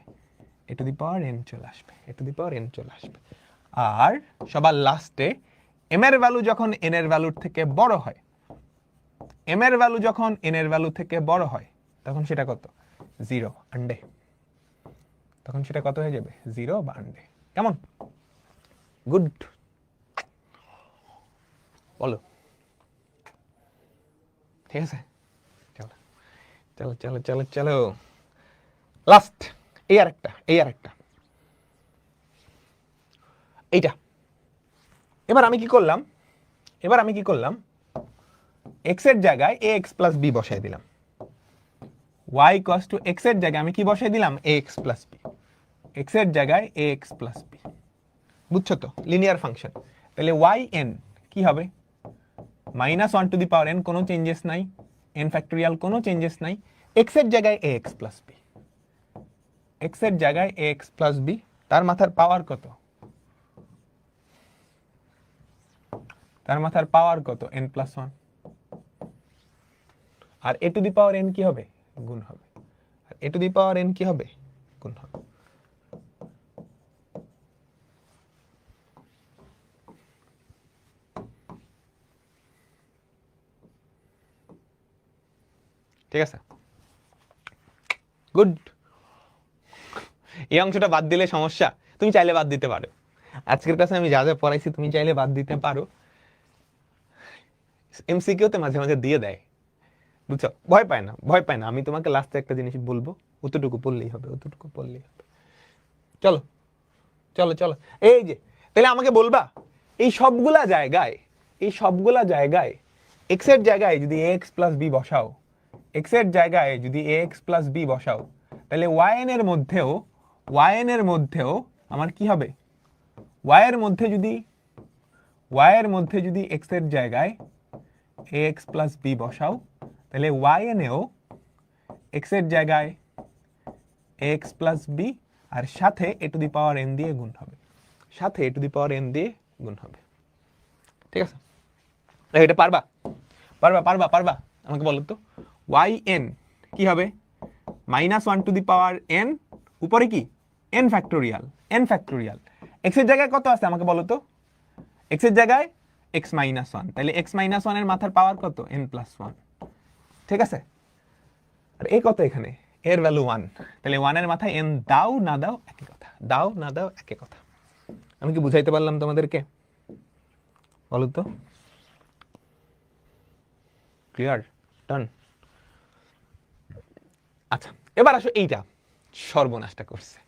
S1: আর সবার লাস্টে m এর ভ্যালু যখন n এর ভ্যালুর থেকে বড় হয়, তখন সেটা কত? 0 আন্ডে, তখন সেটা কত হয়ে যাবে? 0 বা আন্ডে। কেমন? গুড, বলো। ঠিক আছে, চলো লাস্ট এই আরেকটা এইটা। এবার আমি কি করলাম, x এর জায়গায় ax প্লাস b বসাই দিলাম, y ইকুয়ালস টু x এর জায়গায় আমি কি বসাই দিলাম? ax প্লাস b, x এর জায়গায় ax প্লাস b, বুঝছো তো? Linear function. তাহলে yn কি হবে? -1 টু দি পাওয়ার n, কোনো চেঞ্জেস নাই, n ফ্যাক্টোরিয়াল কোনো চেঞ্জেস নাই, x এর জায়গায় ax প্লাস b, তার মাথার পাওয়ার কত? n প্লাস 1, আর a to the power n কি হবে? গুণ হবে, ঠিক আছে, গুড। এই অংশটা বাদ দিলে সমস্যা, তুমি চাইলে বাদ দিতে পারো। আজকের ক্লাসে আমি যা যা পড়াইছি তুমি চাইলে বাদ দিতে পারো, এমসিকিউতে মাঝে মাঝে দিয়ে দেয়, বুঝছো? ভয় পায় না, আমি তোমাকে লাস্টে একটা জিনিস বলবো, অতটুকু পড়লেই হবে। চলো, এই যে, তাহলে আমাকে বলবা এই সবগুলা জায়গায় x এর জায়গায় যদি ax প্লাস b বসাও, তাহলে yn এর মধ্যেও আমার কি হবে, y এর মধ্যে যদি x এর জায়গায় ax প্লাস b বসাও, তাহলে yn এও x এর জায়গায় ax প্লাস b আর সাথে a to the power n দিয়ে গুণ হবে, ঠিক আছে? এটা পারবা আমাকে বলো তো, yn কি হবে, -1 টু দি পাওয়ার n উপরে কি n ফ্যাক্টোরিয়াল, x এর জায়গায় কত আছে আমাকে বলো তো, x এর জায়গায় x মাইনাস 1, তাহলে x মাইনাস 1 এর মাথার পাওয়ার কত, n প্লাস 1, ঠিক আছে? আর এই কত এখানে, এর ভ্যালু 1, তাহলে 1 এর মাথায় n দাও না দাও একই কথা, আমি কি বুঝাইতে পারলাম তোমাদেরকে? বলো তো, ক্লিয়ার? ডান। আচ্ছা, এবার আসো এইটা সর্বনাশটা করছে।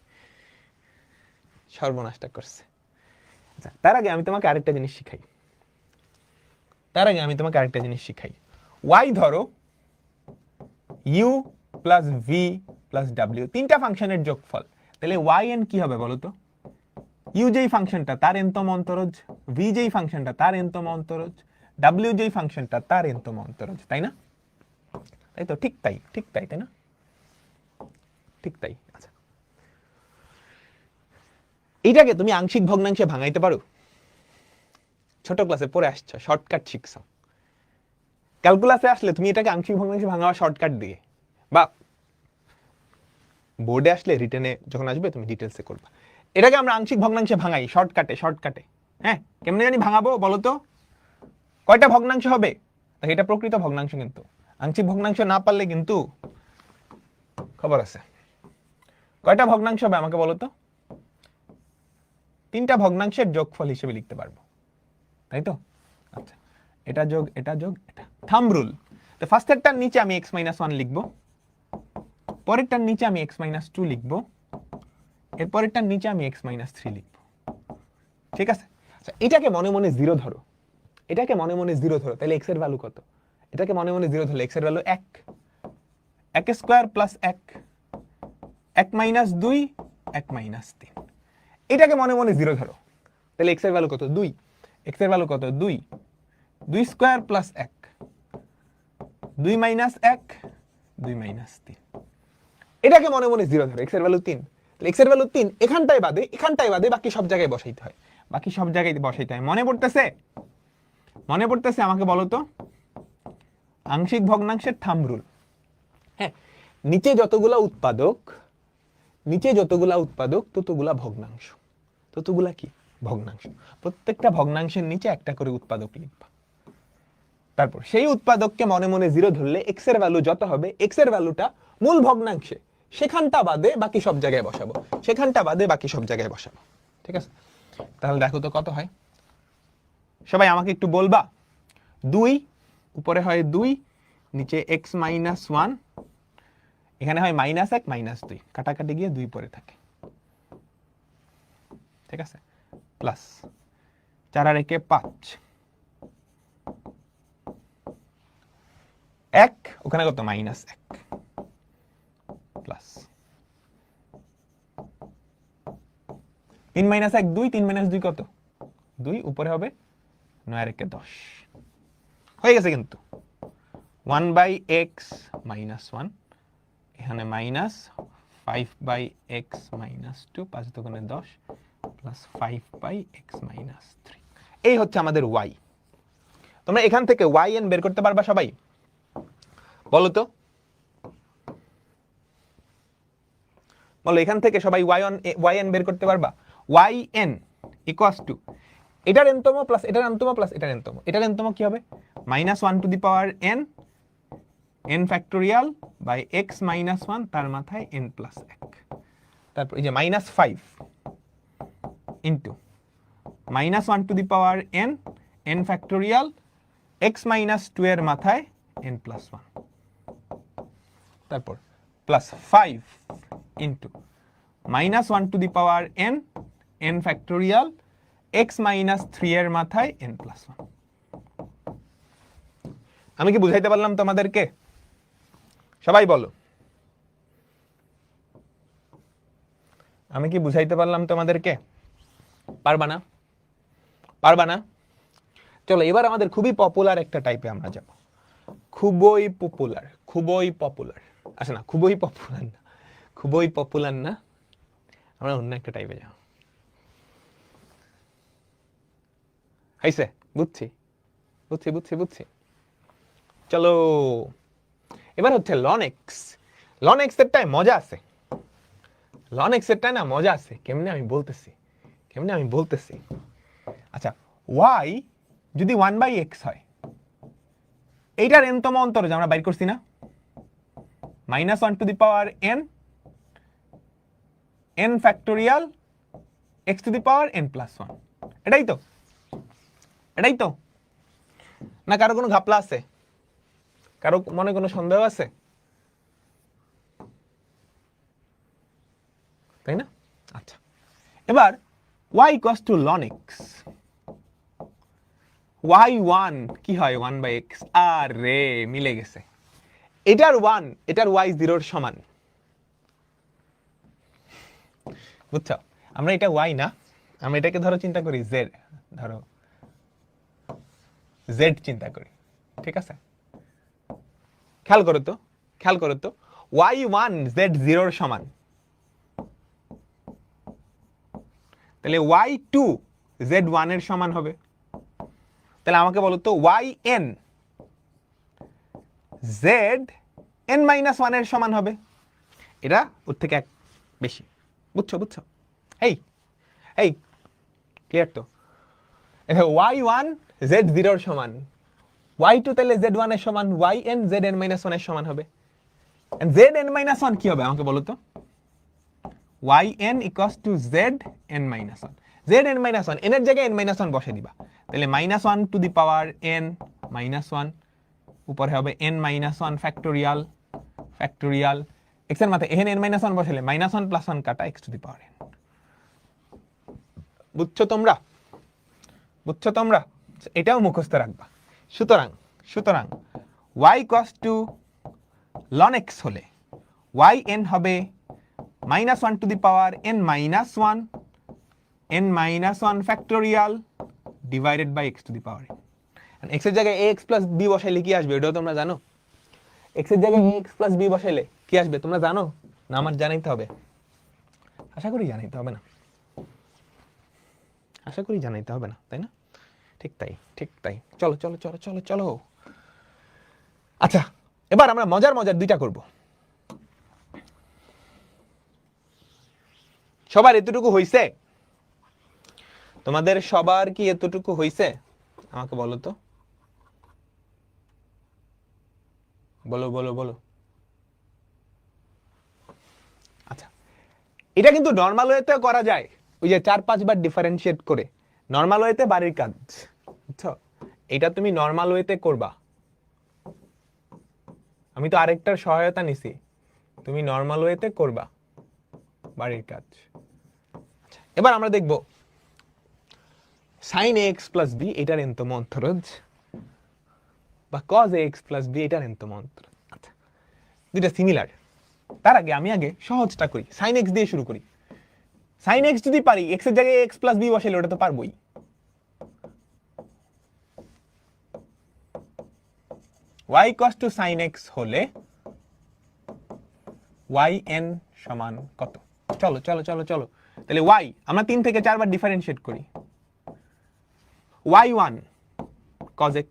S1: আচ্ছা, তার আগে আমি তোমাকে আরেকটা জিনিস শিখাই। y ধরো u plus v plus w, তিনটা ফাংশনের যোগফল, তাহলে yn কি হবে বলো তো? u যেই ফাংশনটা তার nতম অন্তরজ, v যেই ফাংশনটা তার nতম অন্তরজ, w যেই ফাংশনটা তার nতম অন্তরজ, তাই না? তাই তো, ঠিক তাই, তাই না? ঠিক তাই। আচ্ছা, এইটাকে তুমি আংশিক ভগ্নাংশে ভাঙাইতে পারো? ছোট ক্লাসে পড়ে আসছো, শর্টকাট শিখছো। ক্যালকুলাসে আসলে তুমি এটাকে আংশিক ভগ্নাংশে ভাঙাবা শর্টকাট দিয়ে, বা বোর্ডে আসলে রিটেনে যখন আসবে তুমি ডিটেলসে করবা। এটাকে আমরা আংশিক ভগ্নাংশে ভাঙাই শর্টকাটে। হ্যাঁ, কেমনে জানি ভাঙাবো বলো তো? কয়টা ভগ্নাংশ হবে? এটা প্রকৃত ভগ্নাংশ, কিন্তু আংশিক ভগ্নাংশ না পারলে কিন্তু খবর আছে। কয়টা ভগ্নাংশ হবে আমাকে বলো তো? তিনটা ভগ্নাংশের যোগফল হিসেবে লিখতে পারবো, তাই তো? আচ্ছা, এটা যোগ এটা, থাম্ব রুল। তো ফার্স্টেরটার নিচে আমি x মাইনাস 1 লিখবো, পরেরটার নিচে আমি x মাইনাস 2 লিখবো, এর পরেরটার নিচে আমি x মাইনাস 3 লিখবো, ঠিক আছে? আচ্ছা, এটাকে মনে মনে 0 ধরো, তাহলে x এর ভ্যালু কত? এটাকে মনে মনে 0 ধরলে x এর value 1, 1 square plus 1, 1 minus 2, 1 minus 3। এটাকে মনে মনে 0 ধরো, তাহলে x এর ভ্যালু কত? 2, x এর ভ্যালু কত? 2, 2 স্কয়ার প্লাস 1, 2 মাইনাস 1, 2 মাইনাস 3। এটাকে মনে মনে 0 ধরো, x এর ভ্যালু 3, তাহলে x এর ভ্যালু 3 এখানটায় বাদে বাকি সব জায়গায় বসাইতে হয়, মনে পড়তেছে? আমাকে বলো তো, আংশিক ভগ্নাংশের থাম্ব রুল। হ্যাঁ, নিচে যতগুলা উৎপাদক ততগুলা ভগ্নাংশ, কি ভগ্নাংশ। প্রত্যেকটা ভগ্নাংশের নিচে একটা করে উৎপাদক লিখবা। তারপর সেই উৎপাদককে মনে মনে 0 ধরলে x এর ভ্যালু যত হবে, x এর ভ্যালুটা মূল ভগ্নাংশে সেখানটা বাদে বাকি সব জায়গায় বসাবো, ঠিক আছে? তাহলে দেখো তো কত হয়, সবাই আমাকে একটু বলবা। 2 উপরে হয় 2, নিচে x মাইনাস 1, এখানে হয় মাইনাস 1 মাইনাস 2, কাটাকাটি গিয়ে 2 পরে থাকে, ঠিক আছে? প্লাস 4 আর 1 5, 1 ওখানে কত? মাইনাস 1, প্লাস 3 মাইনাস 1 2, 3 মাইনাস 2 কত? 2, উপরে হবে 9 আর 1 10, হয়ে গেছে কিন্তু। 1 বাই এক্স মাইনাস 1, এখানে মাইনাস 5 বাই এক্স মাইনাস 2, 5 দুগুণে 10, প্লাস 5 বাই এক্স মাইনাস 3। এই হচ্ছে আমাদের y। তোমরা এখান থেকে yn বের করতে পারবা সবাই? বলো তো, এখান থেকে সবাই yn বের করতে পারবা? yn ইকুয়ালস টু এটার nতম প্লাস এটার nতম প্লাস এটার nতম। এটার nতম কি হবে? -1 to the power n factorial by x minus 1 তার মাথায় n প্লাস 1। তারপর এই যে -5 into -1 to the power n factorial x minus 2 এর মাথায় n প্লাস 1। তারপর plus 5 into -1 to the power n factorial x minus 3 এর মাথায় n প্লাস 1। আমি কি বুঝাইতে পারলাম তোমাদেরকে? সবাই বলো। আমি কি বুঝাইতে পারলাম তোমাদেরকে? পারবা না? পারবা না? চলো এবার আমাদের খুবই পপুলার একটা টাইপে আমরা যাব। খুবই পপুলার, খুবই পপুলার। আচ্ছা না, খুবই পপুলার না, খুবই পপুলার না, আমরা অন্য একটা টাইপে যাব। হয়েছে? বুঝছি বুঝছি বুঝছি বুঝছি। চলো এবার হচ্ছে লনেক্স। লনেক্স এরটায় মজা আছে, লনেক্স এরটায় না মজা আছে। কেমনে আমি বলতেছি, কেমনে আমি বলতেছি। আচ্ছা, ওয়াই যদি 1/x হয়, এইটার এনতম অন্তর যে আমরা বাইর করছি না, -1 to the power n, n factorial x to the power n+1। এটাই তো, এটাই তো না? কারো কোনো ঘাপলা আছে? কারো মনে কোনো সন্দেহ আছে? তাই না? আচ্ছা, এবার y equals to ln x, y1 কি হয় 1/x। আরে মিলে গেছে, এটার 1, এটার y 0 এর সমান। বুঝছো? আমরা এটা y না, আমরা এটাকে ধরো চিন্তা করি z, ধরো z চিন্তা করি, ঠিক আছে? খেয়াল করো তো, খেয়াল করো তো, y1 z 0 এর সমান, তাহলে y2 z1 এর সমান হবে। তাহলে আমাকে বলো তো yn z n-1 এর সমান হবে। এটা ওর থেকে এক বেশি। বুঝছো? বুঝছো? এই এই ক্লিয়ার তো? y1 z0 এর সমান, y2 তাহলে z1 এর সমান, yn zn-1 এর সমান হবে। zn-1 কি হবে আমাকে বলো তো? yn equals to zn-1, zn-1, n এর জায়গায় n-1 বসে দিবা, তাহলে -1 টু দি পাওয়ার n-1, উপরে হবে n-1 ফ্যাক্টোরিয়াল, ফ্যাক্টোরিয়াল x এর মাথায় এখানে n-1 বসালে -1 + 1 কাটা x to the power n। বুঝছো তোমরা? বুঝছো তোমরা? এটাও মুখস্থ রাখবা। সুতরাং সুতরাং y equals to ln x হলে yn হবে -1 to the power n-1, n-1 factorial divided by x to the power n। x এর জায়গায় ax প্লাস b বসাইলে কি আসবে এটাও তোমরা জানো? x এর জায়গায় ax প্লাস b বসাইলে কি আসবে তোমরা জানো না? আমার জানাইতে হবে? আশা করি জানাইতে হবে না, আশা করি জানাইতে হবে না, তাই না? ঠিক তাই, ঠিক তাই। চলো চলো চলো চলো চলো। আচ্ছা, এবার আমরা মজার মজার দুইটা করব। সবার এতটুকু হইছে? তোমাদের সবার কি এতটুকু হইছে? আমাকে বলো তো, বলো বলো বলো। আচ্ছা, এটা কিন্তু নর্মাল ওয়েতে করা যায়, ওই যে 4-5 বার ডিফারেন্সিয়েট করে। নর্মাল ওয়েতে বাড়ির কাজ, বুঝছো? এটা তুমি নর্মাল ওয়েতে করবা। আমি তো আরেকটার সহায়তা নিছি, তুমি নর্মাল ওয়েতে করবা বাড়ির কাজ। আচ্ছা, এবার আমরা দেখব sin ax plus b এটার এনতম অন্তরজ, বা cos ax plus b এটার এনতম অন্তরজ। আচ্ছা, দুইটা সিমিলার। তার আগে আমি সহজটা করি, sin x দিয়ে শুরু করি। sin x যদি পারি, x এর জায়গায় x plus b বসাইলে ওটা তো পারবোই। y equals to sin x হলে yn সমান কত? চলো চলো চলো চলো। তাহলে y আমরা 3 থেকে 4 বার ডিফারেন্সিয়েট করি। y1 cos x,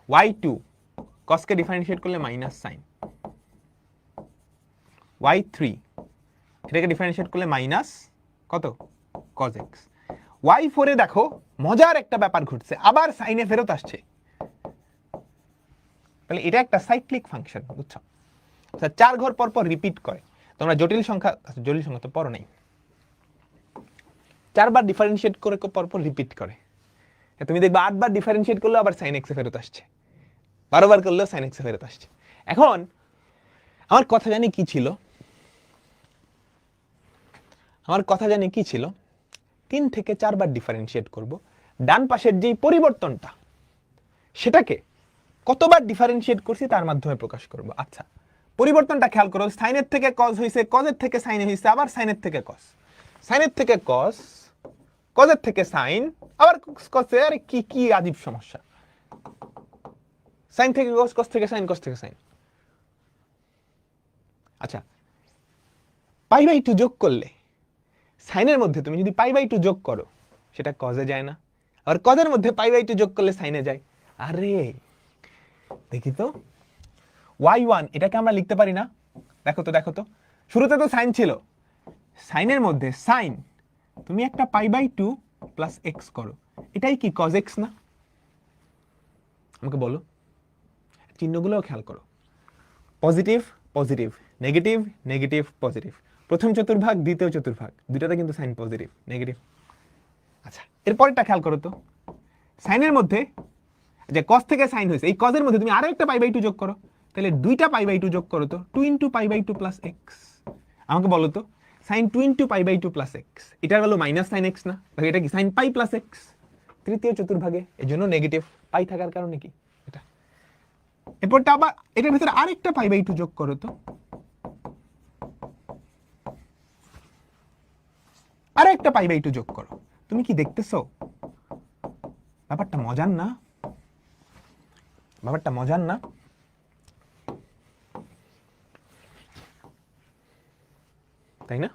S1: y2 cos কে ডিফারেন্সিয়েট করলে মাইনাস sin, y3 এটাকে ডিফারেন্সিয়েট করলে মাইনাস কত? cos x। y4 এ দেখো মজার একটা ব্যাপার ঘটছে, আবার সাইনে ফেরত আসছে। তাহলে এটা একটা সাইক্লিক ফাংশন, বুঝছো? আচ্ছা, 4 ঘর পর পর রিপিট করে। তোমরা জটিল সংখ্যা, জটিল সংখ্যা তো পড়ো নাই, 4 বার ডিফারেন্সিয়েট করে পর পর রিপিট করে। তুমি দেখবে 8 বার ডিফারেন্সিয়েট করলে আবার sin x এ ফেরত আসছে, 12 বার করলেও sin x এ ফেরত আসছে। এখন আমার কথা জানি কি ছিল, আমার কথা জানি কি ছিল, 3 থেকে 4 বার ডিফারেন্সিয়েট করব, ডান পাশের যেই পরিবর্তনটা সেটাকে কতবার ডিফারেন্সিয়েট করছি তার মাধ্যমে প্রকাশ করব। আচ্ছা, পরিবর্তনটা খেয়াল করো, সাইনের থেকে কজ হয়েছে, কজের থেকে সাইন হয়েছে, আবার সাইনের থেকে কজ, সাইনের থেকে কজ, কজের থেকে সাইন, আবার কজে। আরে কি কি আজীব সমস্যা, সাইন থেকে কজ, কজ থেকে সাইন, কজ থেকে সাইন। আচ্ছা, পাই বাই টু যোগ করলে সাইনের মধ্যে তুমি যদি পাই বাই টু যোগ করো সেটা কজে যায় না, আর কজের মধ্যে পাই বাই টু যোগ করলে সাইনে যায়। আরে দেখি তো, y1 এটাকে আমরা লিখতে পারি না? দেখো তো, দেখো তো, শুরুতে তো সাইন ছিল, সাইনের মধ্যে সাইন তুমি একটা pi by two plus x করো, এটাই কি কজ এক্স না? আমাকে বলো, চিহ্নগুলোও খেয়াল করো, positive positive, negative negative positive, প্রথম চতুর্ভাগ দ্বিতীয় চতুর্ভাগ দুটাতে কিন্তু সাইন পজিটিভ নেগেটিভ। আচ্ছা, এরপরটা খেয়াল করো তো, সাইনের মধ্যে যে কজ থেকে সাইন হয়েছে, এই কজের মধ্যে তুমি আরো একটা পাই বাই টু যোগ করো, তাহলে দুইটা পাই বাই টু যোগ করো তো, 2 into pi by two plus x. আমাকে বলো তো, sine 2 into pi by two plus x, এটার ভ্যালু মাইনাস সাইন এক্স না? এটা কি সাইন পাই প্লাস এক্স তৃতীয় চতুর্ভাগে, এর জন্য নেগেটিভ, পাই থাকার কারণে কি এটা। এরপরটা আবার এটার ভিতরে আরেকটা পাই বাই টু যোগ করো তো, আরো একটা পাই বাই টু যোগ করো। তুমি কি দেখতেছো ব্যাপারটা মজার না? ব্যাপারটা মজার না? তাই না?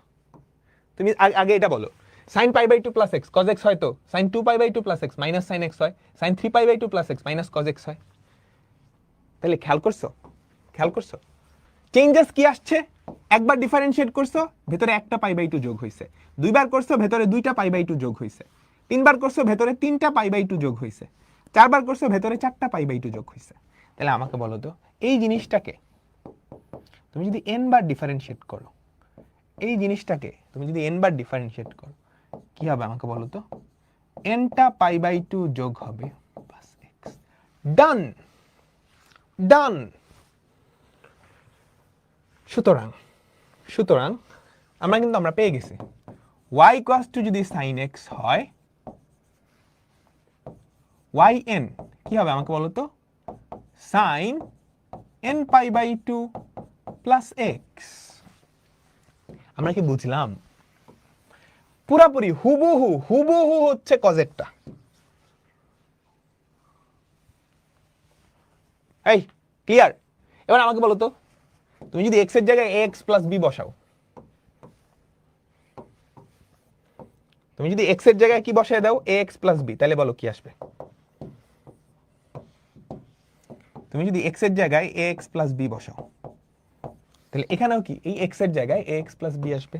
S1: তুমি আগে এটা বলো, sine pi by two plus x cos x হয় তো, sine 2 pi by two plus x minus sine x হয়, sine 3 pi by two plus x minus cos x হয়। তাহলে খেয়াল করছো, খেয়াল করছো চেঞ্জেস কি আসছে? একবার ডিফারেন্সিয়েট করছো, ভেতরে একটা পাই বাই টু যোগ হয়েছে, দুইবার করছো, ভেতরে দুইটা পাই বাই টু যোগ হয়েছে, তিনবার করছো, ভেতরে তিনটা পাই বাই টু যোগ হয়েছে, চারবার করছো, ভেতরে চারটা পাই বাই টু যোগ হয়েছে। তাহলে আমাকে বলো তো, এই জিনিসটাকে তুমি যদি n বার ডিফারেন্সিয়েট করো, এই জিনিসটাকে তুমি যদি n বার ডিফারেন্সিয়েট করো কি হবে আমাকে বলো তো? nটা পাই বাই টু যোগ হবে প্লাস এক্স। ডান, ডান। সুতরাং সুতরাং আমরা পেয়ে গেছি y ইকুয়ালস টু যদি sin x হয়, yn কি হবে আমাকে বলো তো? sin n pi by two plus x. আমরা কি বুঝলাম? পুরাপুরি হুবহু হুবহু হচ্ছে কজেরটা। এই ক্লিয়ার? এবার আমাকে বলো তো, তুমি যদি x এর জায়গায় ax প্লাস b বসাও, তুমি যদি x এর জায়গায় কি বসায় দাও ax প্লাস b, তাহলে বলো কি আসবে? তুমি যদি x এর জায়গায় ax প্লাস b বসাও, তাহলে এখানেও কি এই x এর জায়গায় ax প্লাস b আসবে।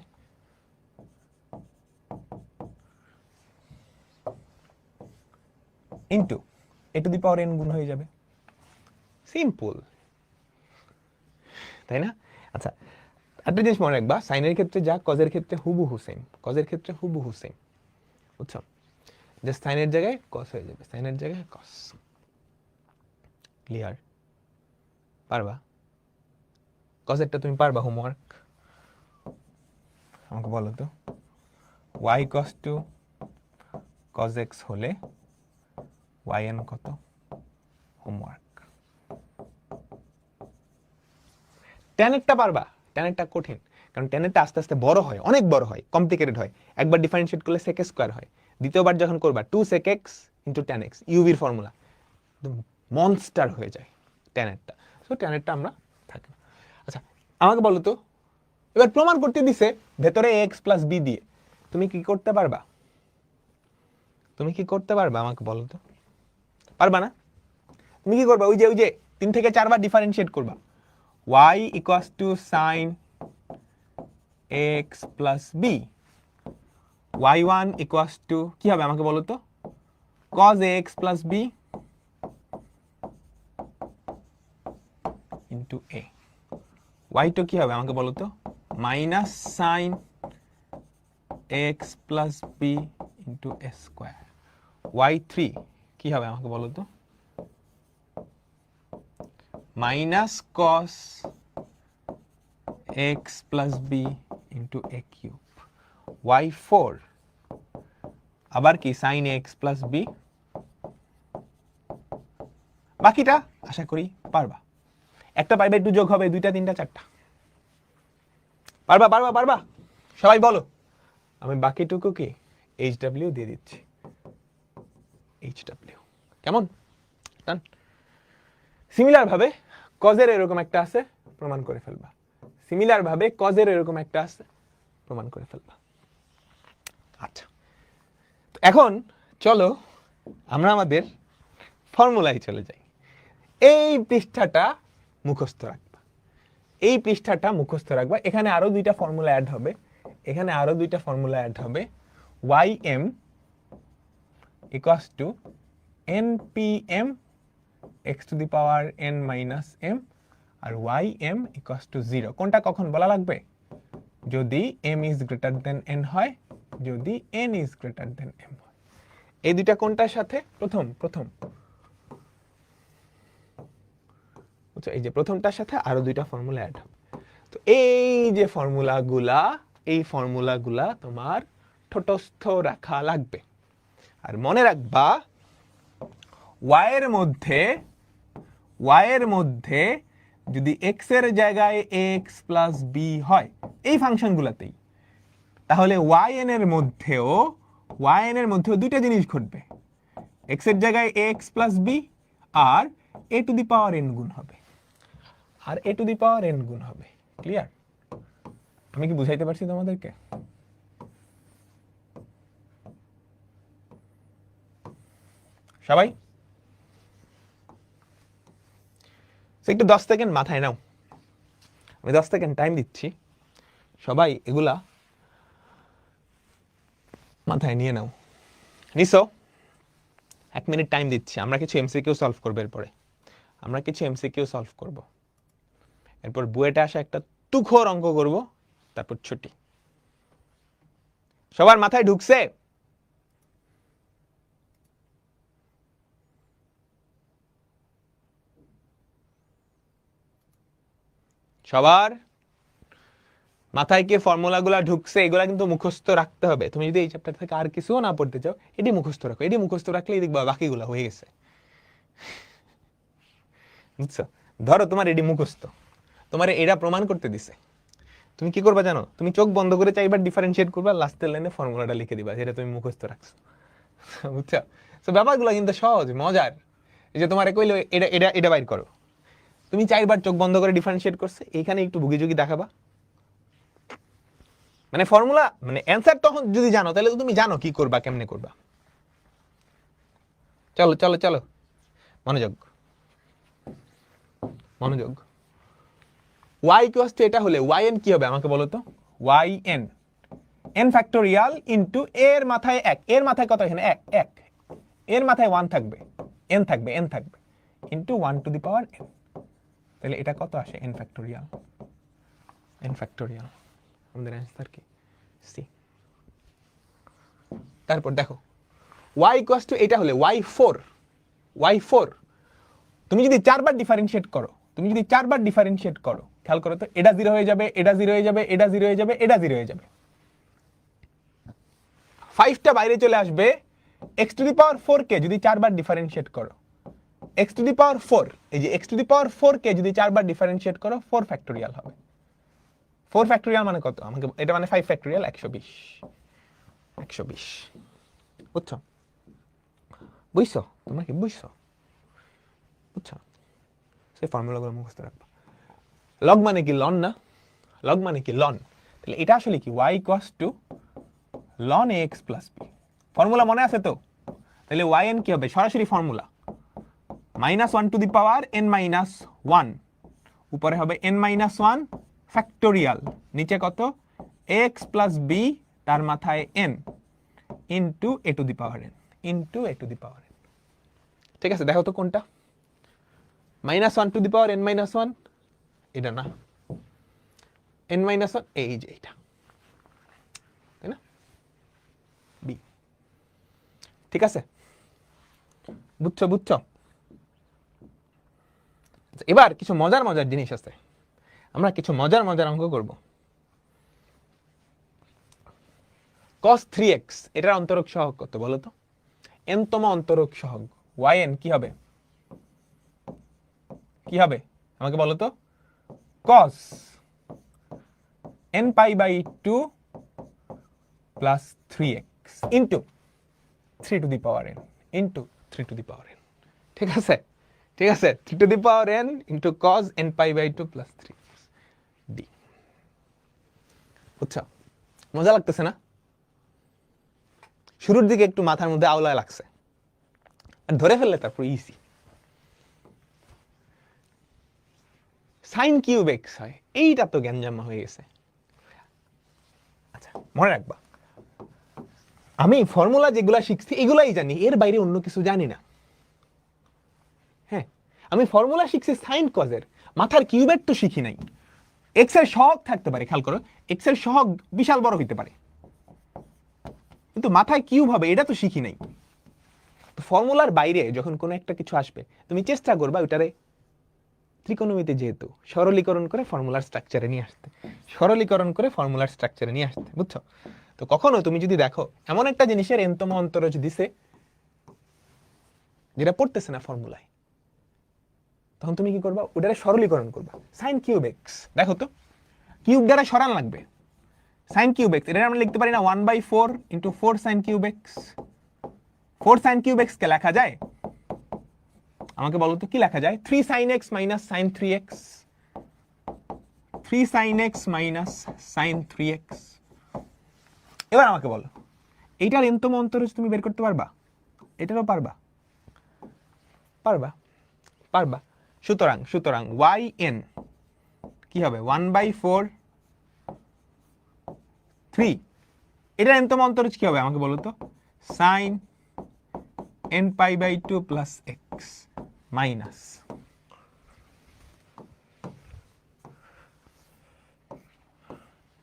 S1: Into a to the power n গুণ হয়ে যাবে। সিম্পল, তাই না? আচ্ছা, একটা জিনিস মনে রাখবা, সাইনের ক্ষেত্রে যা কজের ক্ষেত্রে হুবহু সেম, কজের ক্ষেত্রে হুবহু সেম, বুঝছো? যে সাইনের জায়গায় কস হয়ে যাবে, সাইনের জায়গায় কস। ক্লিয়ার? পারবা? কজেরটা তুমি পারবা? হোমওয়ার্ক আমাকে বলো তো, y cos two cos x হলে yn কত? হোমওয়ার্ক। ট্যানেরটা পারবা? ট্যানেরটা কঠিন, কারণ ট্যানেরটা আস্তে আস্তে বড় হয়, অনেক বড় হয়, কমপ্লিকেটেড হয়। একবার ডিফারেন্সিয়েট করলে sec স্কয়ার হয়, দ্বিতীয়বার যখন করবা 2 sec x into tan x, ইউভির ফর্মুলা, মনস্টার হয়ে যায় ট্যানেরটা। সো ট্যানেরটা আমরা থাকি। আচ্ছা, আমাকে বলো তো, এবার প্রমাণ করতে দিছে ভেতরে x প্লাস b দিয়ে, তুমি কি করতে পারবা? তুমি কি করতে পারবা আমাকে বলো তো? পারবা না? তুমি কি করবা? ওই যে 3 থেকে 4 বার ডিফারেন্সিয়েট করবা, y equals two sin x plus b, y1 equals to কি হবে আমাকে বলো তো? cos x plus b into a, y2 কি হবে আমাকে বলো তো? Minus sin x plus b into a square, y3 কি হবে আমাকে বলো তো? Minus cos x plus b into a cube, y4 আবার কি sin x প্লাস b। বাকিটা আশা করি পারবা। একটা পাই 2 যোগ হবে 2টা 3টা 4টা। পারবা পারবা পারবা? সবাই বলো। আমি বাকিটুকু কি HW দিয়ে দিচ্ছি, HW। কেমন? ডান। সিমিলার ভাবে কজের এরকম একটা আছে, প্রমাণ করে ফেলবা। সিমিলার ভাবে কজের এরকম একটা আছে, প্রমাণ করে ফেলবা। আচ্ছা, এখন চলো আমরা আমাদের ফর্মুলায় চলে যাই। এই পৃষ্ঠাটা মুখস্থ রাখবা, এই পৃষ্ঠাটা মুখস্থ রাখবা। এখানে আরো 2টা ফর্মুলা অ্যাড হবে, এখানে আরো 2টা ফর্মুলা অ্যাড হবে। ym equals to npm x to the power n minus m আর ym equals to 0। কোনটা কখন বলা লাগবে? যদি m is greater than n হয়, যদি n is greater than m হয়। এই দুইটা কোনটার সাথে? প্রথম আচ্ছা, এই যে প্রথমটার সাথে আরো 2টা ফর্মুলা অ্যাড হবে। তো এই যে ফর্মুলাগুলা, এই ফর্মুলাগুলা তোমার ঠোঁটস্থ রাখা লাগবে। আর মনে রাখবা y এর মধ্যে যদি x এর জায়গায় x প্লাস b হয় এই ফাংশনগুলাতেই, তাহলে yn এর মধ্যেও 2টা জিনিস ঘটবে। x এর জায়গায় x প্লাস b আর a to the power n গুণ হবে, আর a to the power n গুণ হবে। ক্লিয়ার? আমি কি বুঝাইতে পারছি তোমাদেরকে? সবাই একটু 10 সেকেন্ড মাথায় নাও, আমি 10 সেকেন্ড টাইম দিচ্ছি, সবাই এগুলা মাথায় নিয়ে নাও। নিছো? 1 মিনিট টাইম দিচ্ছি, আমরা কিছু এমসিকিউ সলভ করবো। এরপরে আমরা কিছু এমসিকিউ সলভ করব, এরপর বুয়েটে আসা একটা তুখোর অঙ্ক করব, তারপর ছুটি। সবার মাথায় ঢুকছে? সবার মাথায় কি ফর্মুলাগুলা ঢুকছে? এগুলা কিন্তু মুখস্থ রাখতে হবে। তুমি যদি এই চ্যাপ্টার থেকে আর কিছুও না পড়তে চাও, এটি মুখস্থ রাখো। এটি মুখস্থ রাখলেই দেখবা বাকিগুলা হয়ে গেছে। বুঝছো? ধরো তোমার এটি মুখস্থ, তোমার এটা প্রমাণ করতে দিছে, তুমি কি করবা জানো? তুমি চোখ বন্ধ করে চাইবার ডিফারেন্সিয়েট করবা, লাস্টের লাইনে ফর্মুলাটা লিখে দিবা, যেটা তুমি মুখস্থ রাখছো। বুঝছো? তো ব্যাপারগুলো কিন্তু সহজ, মজার। এই যে তোমার কইলো এটা এটা এটা বাইর করো, তুমি 4বার চোখ বন্ধ করে ডিফারেন্সিয়েট করছে, এইখানে একটু ভুগিঝুগি দেখাবা। মানে ফর্মুলা মানে অ্যান্সার তখন যদি জানো, তাহলে তুমি জানো কি করবা, কেমনে করবা। চলো চলো চলো, মনোযোগ মনোযোগ। y ইকুয়ালস টু এটা হলে yn কি হবে আমাকে বলো তো? yn n ফ্যাক্টোরিয়াল ইনটু এর মাথায় 1, এর মাথায় কত? এখানে 1, এর মাথায় 1 থাকবে, n থাকবে into 1 to the power n। তাহলে এটা কত আসে? n factorial. আমাদের অ্যান্সার কি? সি। তারপর দেখো y ইকুয়ালস টু এটা হলে y4। তুমি যদি 4বার ডিফারেন্সিয়েট করো, খেয়াল করো তো, এটা 0 হয়ে যাবে, এটা 0 হয়ে যাবে, এটা 0 হয়ে যাবে, এটা 0 হয়ে যাবে। 5টা বাইরে চলে আসবে। x টু দি পাওয়ার 4 কে যদি 4বার ডিফারেন্সিয়েট করো, x টু দি পাওয়ার 4, এই যে x টু দি পাওয়ার 4 কে যদি 4বার ডিফারেন্সিয়েট করো, 4 ফ্যাক্টোরিয়াল হবে। 4 ফ্যাক্টোরিয়াল মানে কত? আমাকে এটা মানে 5 ফ্যাক্টোরিয়াল 120। বুঝছো? তোমরা কি বুঝছো? সেই ফর্মুলাগুলো মুখস্থ রাখবা। লগ মানে কি? লন না? লগ মানে কি? লন। তাহলে এটা আসলে কি? y equals to ln ax plus b। Formula মনে আছে তো? তাহলে yn কি হবে? সরাসরি formula -1 to the power n minus 1, উপরে হবে n মাইনাস 1 ফ্যাক্টোরিয়াল, নিচে কত? x প্লাস b তার মাথায় n into a to the power n। ঠিক আছে, দেখো তো কোনটা? -1 to the power n minus 1, এটা না, n মাইনাস 1 এই যে এটা, তাই না? বি। ঠিক আছে, বুঝছো? এবার কিছু মজার জিনিস আছে, আমরা কিছু মজার অঙ্ক করব। cos 3x এটার অন্তরক সহগ কত বলো তো? n তম অন্তরক সহগ yn কি হবে? আমাকে বলো তো cos n pi by 2 plus 3x into 3 to the power n into 3 to the power n, ঠিক আছে? ঠিক আছে, 3 to the power n into cos n pi by 2 plus 3 d। বুঝছো? মজা লাগতেছে না? শুরুর দিকে একটু মাথার মধ্যে আওলা লাগছে, আর ধরে ফেললে তারপর ইজি। সাইন কিউব এক্স হয়, এইটা তো গ্যাঞ্জামা হয়ে গেছে। আচ্ছা, মনে রাখবা আমি ফর্মুলা যেগুলা শিখছি এগুলাই জানি, এর বাইরে অন্য কিছু জানি না। হ্যাঁ, আমি ফর্মুলা শিখছি সাইন কজের, মাথার কিউবের তো শিখি নাই। এক্স এর সহগ থাকতে পারে, খেয়াল করো, এক্স এর সহগ বিশাল বড় হইতে পারে, কিন্তু মাথায় কিউব হবে এটা তো শিখি নাই। তো ফর্মুলার বাইরে যখন কোনো একটা কিছু আসবে তুমি চেষ্টা করবা ওটারে ত্রিকোণমিতি যেহেতু সরলীকরণ করে ফর্মুলার স্ট্রাকচারে নিয়ে আসতে, সরলীকরণ করে ফর্মুলার স্ট্রাকচারে নিয়ে আসতে, বুঝছো? তো কখনো তুমি যদি দেখো এমন একটা জিনিসের এনতম অন্তরজ দিছে যেটা পড়তেছে না ফর্মুলায়, তখন তুমি কি করবা? ওটারে সরলীকরণ করবা। সাইন কিউব এক্স, দেখো তো কিউব দ্বারা সরান লাগবে। সাইন কিউব এক্স এটা আমরা লিখতে পারি না 1/4 into 4 sine cube x. 4 sine cube x কে লেখা যায়? আমাকে বলো তো কি লেখা যায়? 3 sin x minus sin 3x, 3 sin x minus sin 3x। এবার আমাকে বলো এইটার এনতম অন্তরজ তুমি বের করতে পারবা? এটারও পারবা? পারবা, পারবা। সুতরাং সুতরাং yn কি হবে? 1/4 3, এটার এনতম অন্তরজ কি হবে আমাকে বলো তো? sin n pi by 2 plus x minus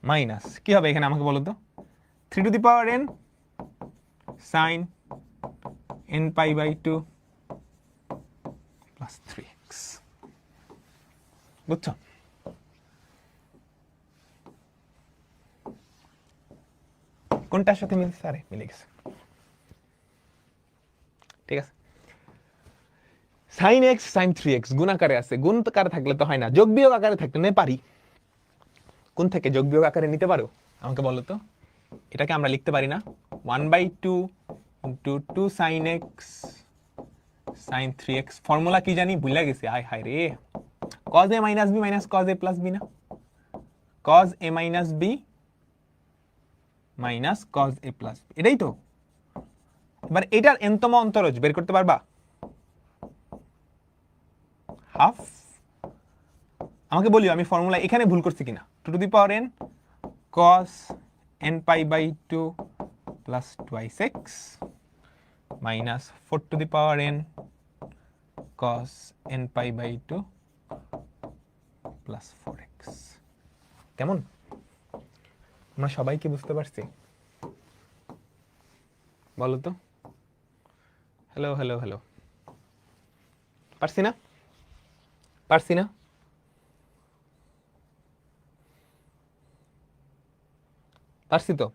S1: minus কি হবে এখানে আমাকে বলো তো? 3 to the power n sin n pi by 2 plus 3x। বুঝছো? কোনটার সাথে মিলছে? আরে মিলে গেছে, ঠিক আছে। sin x sin 3x গুণ আকারে আছে, গুণ আকারে থাকলে তো হয় না, যোগ বিয়োগ আকারে থাকলে নে পারি। কোন থেকে যোগ বিয়োগ আকারে নিতে পারো আমাকে বলো তো? এটাকে আমরা লিখতে পারি না 1/2 into 2 sin x sin 3x। Formula কি জানি ভুলে গেছি, আয় হায় রে। cos a minus b minus cos a plus b না? cos a minus b minus cos a plus b, এটাই তো। এবার এটার এনতম অন্তরজ বের করতে পারবা? হাফ। আমাকে বলিও আমি ফর্মুলা এখানে ভুল করছি কিনা। 2 to the power n cos n pi by 2 plus twice x minus 4 to the power n cos n pi by 2 plus 4x। কেমন? আমরা সবাই কি বুঝতে পারছি? বলো তো। হ্যালো হ্যালো হ্যালো, পারছি না? পারছি না? পারছি তো।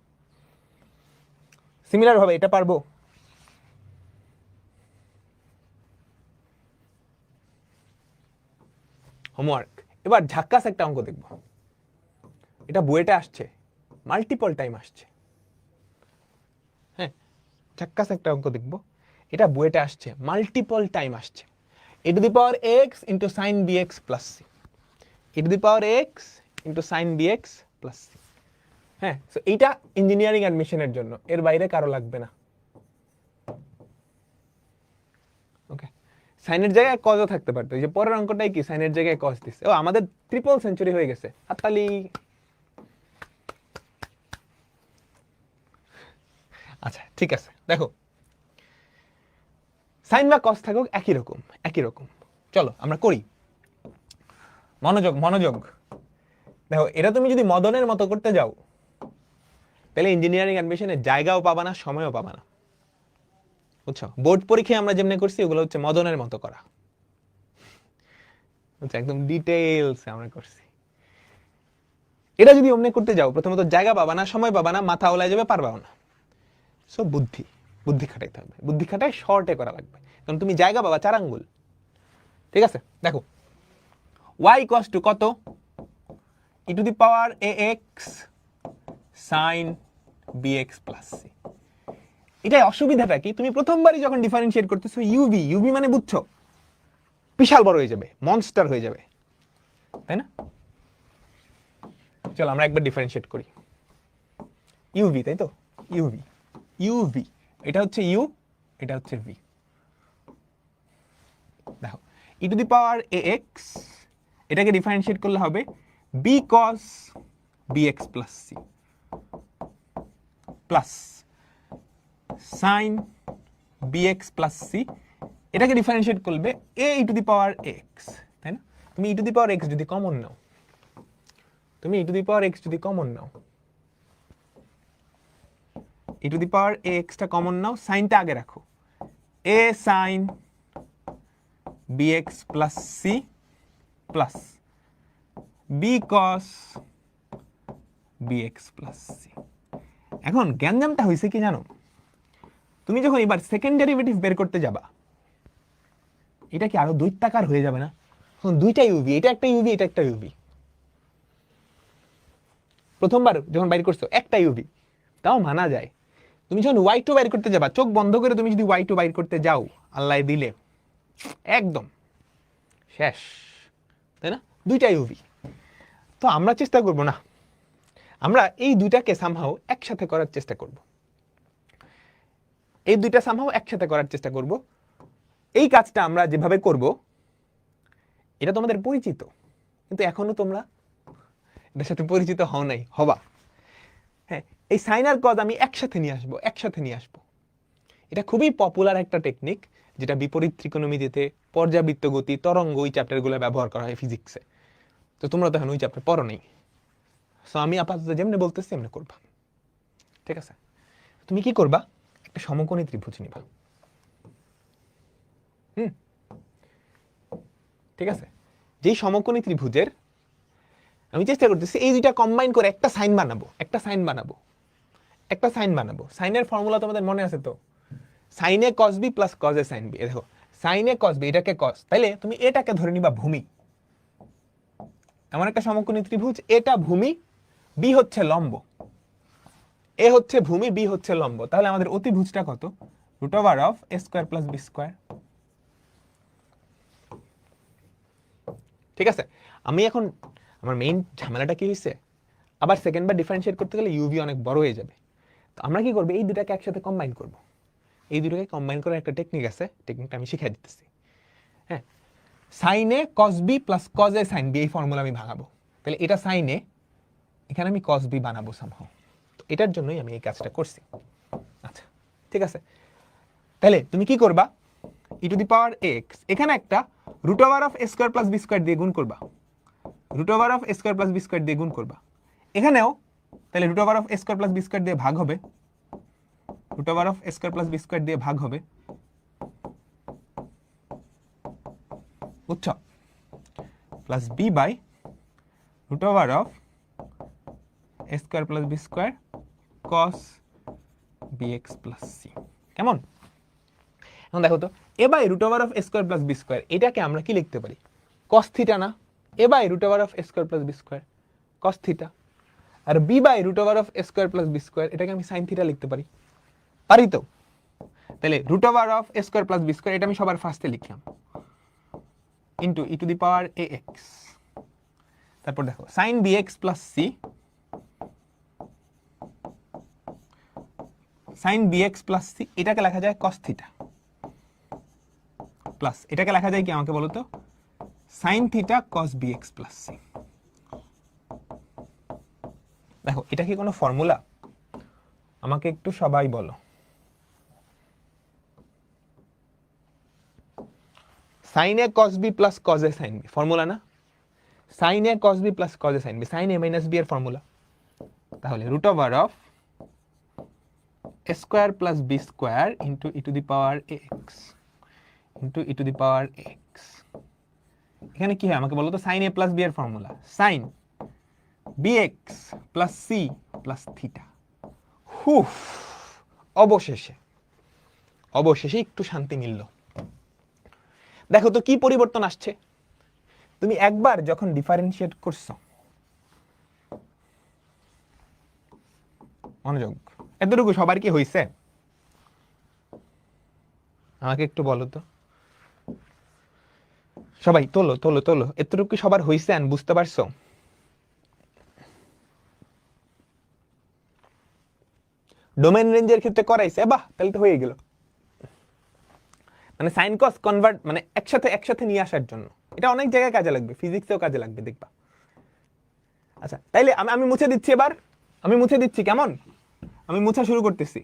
S1: সিমিলার ভাবে এটা পারবো? হোমওয়ার্ক। এবার ঝাক্কাস একটা অঙ্ক দেখব, এটা বুয়েটে আসছে, মাল্টিপল টাইম আসছে। হ্যাঁ, ঝাক্কাস একটা অঙ্ক দেখব, এটা বুয়েটে আসছে, মাল্টিপল টাইম আসছে। e to the power x into sin bx plus c, e to the power x into sin bx plus c। হ্যাঁ, সো এইটা ইঞ্জিনিয়ারিং অ্যাডমিশনের জন্য, এর বাইরে কারো লাগবে না। ওকে, সাইনের জায়গায় কজও থাকতে পারতো। এই যে পরের অঙ্কটাই কি সাইনের জায়গায় কজ দিচ্ছে। ও আমাদের ট্রিপল সেঞ্চুরি হয়ে গেছে, হাততালি। আচ্ছা ঠিক আছে, দেখো সাইন বা কজ থাকুক একই রকম, একই রকম। চলো আমরা করি, মনোযোগ মনোযোগ। দেখো এটা তুমি যদি মদনের মতো করতে যাও তাহলে ইঞ্জিনিয়ারিং অ্যাডমিশনের জায়গাও পাবা না, সময়ও পাবা না, বুঝছো? বোর্ড পরীক্ষায় আমরা যেমনি করছি ওগুলো হচ্ছে মদনের মতো করা, বুঝছো? একদম ডিটেইলস আমরা করছি। এটা যদি অমনি করতে যাও প্রথমত জায়গা পাবা না, সময় পাবা না, মাথা ওলাই যাবে, পারবাও না। সো বুদ্ধি, বুদ্ধি খাটাইতে হবে, বুদ্ধি খাটাই শর্টে করা লাগবে, কারণ তুমি জায়গা পাবা 4 আঙ্গুল। ঠিক আছে, দেখো y ইকুয়ালস টু কত e to the power ax sin bx plus c। এটাই অসুবিধাটা কি, তুমি প্রথমবারই যখন ডিফারেন্সিয়েট করতেছো ইউভি মানে বুঝছো বিশাল বড় হয়ে যাবে, মনস্টার হয়ে যাবে, তাই না? চলো আমরা একবার ডিফারেন্সিয়েট করি। ইউভি, তাই তো, ইউভি এটা হচ্ছে ইউ, এটা হচ্ছে ভি। দেখো ই টু দি পাওয়ার ax, এটাকে ডিফারেন্সিয়েট করলে হবে b cos bx plus c plus sin bx plus c, এটাকে ডিফারেন্সিয়েট করবে a E to the power x, তাই না? তুমি ই টু দি পাওয়ার x যদি কমন নাও, তুমি ই টু দি পাওয়ার x যদি common now, E to the power ax টা common নাও, সাইনটা আগে রাখো, a sin bx plus c plus b cos bx plus c। এখন গ্যাঞ্জামটা হয়েছে কি জানো, তুমি যখন এবার সেকেন্ড ডেরিভেটিভ বের করতে যাবা, এটা কি আরো দৈত্যাকার হয়ে যাবে না? এখন দুইটা ইউভি, এটা একটা ইউভি, এটা একটা ইউভি। প্রথমবার যখন বাইর করছো একটা ইউভি, তাও মানা যায়। তুমি যখন y2 বাইর করতে যাবা, চোখ বন্ধ করে তুমি যদি y2 বাইর করতে যাও, আল্লাহ দিলে একদম শেষ, তাই না? দুইটা ইউভি। তো আমরা চেষ্টা করব না, আমরা এই দুইটাকে সামহাও একসাথে করার চেষ্টা করব, এই দুইটা সামহাও একসাথে করার চেষ্টা করব। এই কাজটা আমরা যেভাবে করব এটা তোমাদের পরিচিত, কিন্তু এখনো তোমরা এটার সাথে পরিচিত হও নাই, হবা। হ্যাঁ, এই সাইন আর কজ আমি একসাথে নিয়ে আসবো। এটা খুবই পপুলার একটা টেকনিক, যেটা বিপরীত ত্রিকোণমিতিতে, পর্যাবৃত্ত গতি, তরঙ্গ, ওই চ্যাপ্টারগুলো ব্যবহার করা হয় ফিজিক্সে। তো তোমরা তো এখন ওই চ্যাপ্টার পড়ো নাই, সো আমি আপাতত যেমনি বলতেছি এমনি করবা, ঠিক আছে? তুমি কি করবা, একটা সমকোণী ত্রিভুজ নিবা, ঠিক আছে? যেই সমকোণী ত্রিভুজের আমি চেষ্টা করতেছি এই দুইটা কম্বাইন করে একটা সাইন বানাবো। সাইনের ফর্মুলা তোমাদের মনে আছে তো, sine a cos b plus cos a sine B. দেখো সাইন এ কস বি, এটাকে কস, তাইলে তুমি এটাকে ধরে নিবা ভূমি। এমন একটা সমকোণী ত্রিভুজ, এটা ভূমি, বি হচ্ছে লম্ব, এ হচ্ছে ভূমি, বি হচ্ছে লম্ব। তাহলে আমাদের অতিভুজটা কত? Root over of a square plus b square. ঠিক আছে? আমি এখন আমার মেইন ঝামেলাটা কি হয়েছে, আবার সেকেন্ডবার ডিফারেন্সিয়েট করতে গেলে ইউভি অনেক বড় হয়ে যাবে। তো আমরা কি করবো, এই দুটাকে একসাথে কম্বাইন করব। এই দুটাকে কম্বাইন করার একটা টেকনিক আছে, টেকনিকটা আমি শিখিয়ে দিতেছি। হ্যাঁ, sign a cos b plus cos a sine B, এই ফর্মুলা আমি ভাঙাবো। তাহলে এটা সাইন এ, এখানে আমি কস বি বানাবো সামহাও। তো এটার জন্যই আমি এই কাজটা করছি। আচ্ছা, ঠিক আছে। তাহলে তুমি কি করবা, ই টু দি পাওয়ার এক্স, এখানে একটা root over of a square plus b square দিয়ে গুণ করবা, root over of a square plus b square দিয়ে গুণ করবা। এখানেও তাহলে root over of a square plus b square দিয়ে ভাগ হবে, root over of a square plus b square দিয়ে ভাগ হবে, বুঝছো? Plus b by root over of a square plus b square cos b x plus c. কেমন? এখন দেখো তো, এ by root over of a square plus b square, এটাকে আমরা কি লিখতে পারি, কস থিটা না? A by root over of a square plus b square cos theta, আর b by root over of a square plus b square, এটাকে আমি sine theta লিখতে পারি, পারি তো? তাহলে root over of a square plus b square, এটা আমি সবার ফার্স্টে লিখলাম, into e to the power a x. তারপর দেখো sine b x plus c, sine b x plus c, এটাকে লেখা যায় কস থিটা, প্লাস এটাকে লেখা যায় কি আমাকে বলো তো, sine theta cos b x plus c. দেখো এটা কি কোনো ফর্মুলা? আমাকে একটু সবাই বলো। Sine a cos b plus cos a sine b, formula না? Sine a cos b plus cos a sine b, sine a minus b এর ফর্মুলা। তাহলে root over of a square plus b square into e to the power a x into e to the power x. এখানে কি হয় আমাকে বলো তো, sine a plus b এর formula, sine b x plus c plus theta. হুফ, অবশেষে একটু শান্তি মিলল। দেখো তো কি পরিবর্তন আসছে, তুমি একবার যখন ডিফারেন্সিয়েট করছো, মনোযোগ, এতটুকু সবার কি হইছে? আমাকে একটু বলো তো সবাই, তোলো তোলো তোলো, এতটুকু সবার হইছে? বুঝতে পারছো? ডোমেন রেঞ্জের ক্ষেত্রে করাইছে, বাহ, তাহলে তো হয়ে গেল। মানে সাইন কস কনভার্ট মানে একসাথে নিয়ে আসার জন্য এটা অনেক জায়গায় কাজে লাগবে, ফিজিক্সেও কাজে লাগবে, দেখবা। আচ্ছা, তাইলে আমি মুছে দিচ্ছি এবার, আমি মুছে দিচ্ছি, কেমন? আমি মুছা শুরু করতেছি,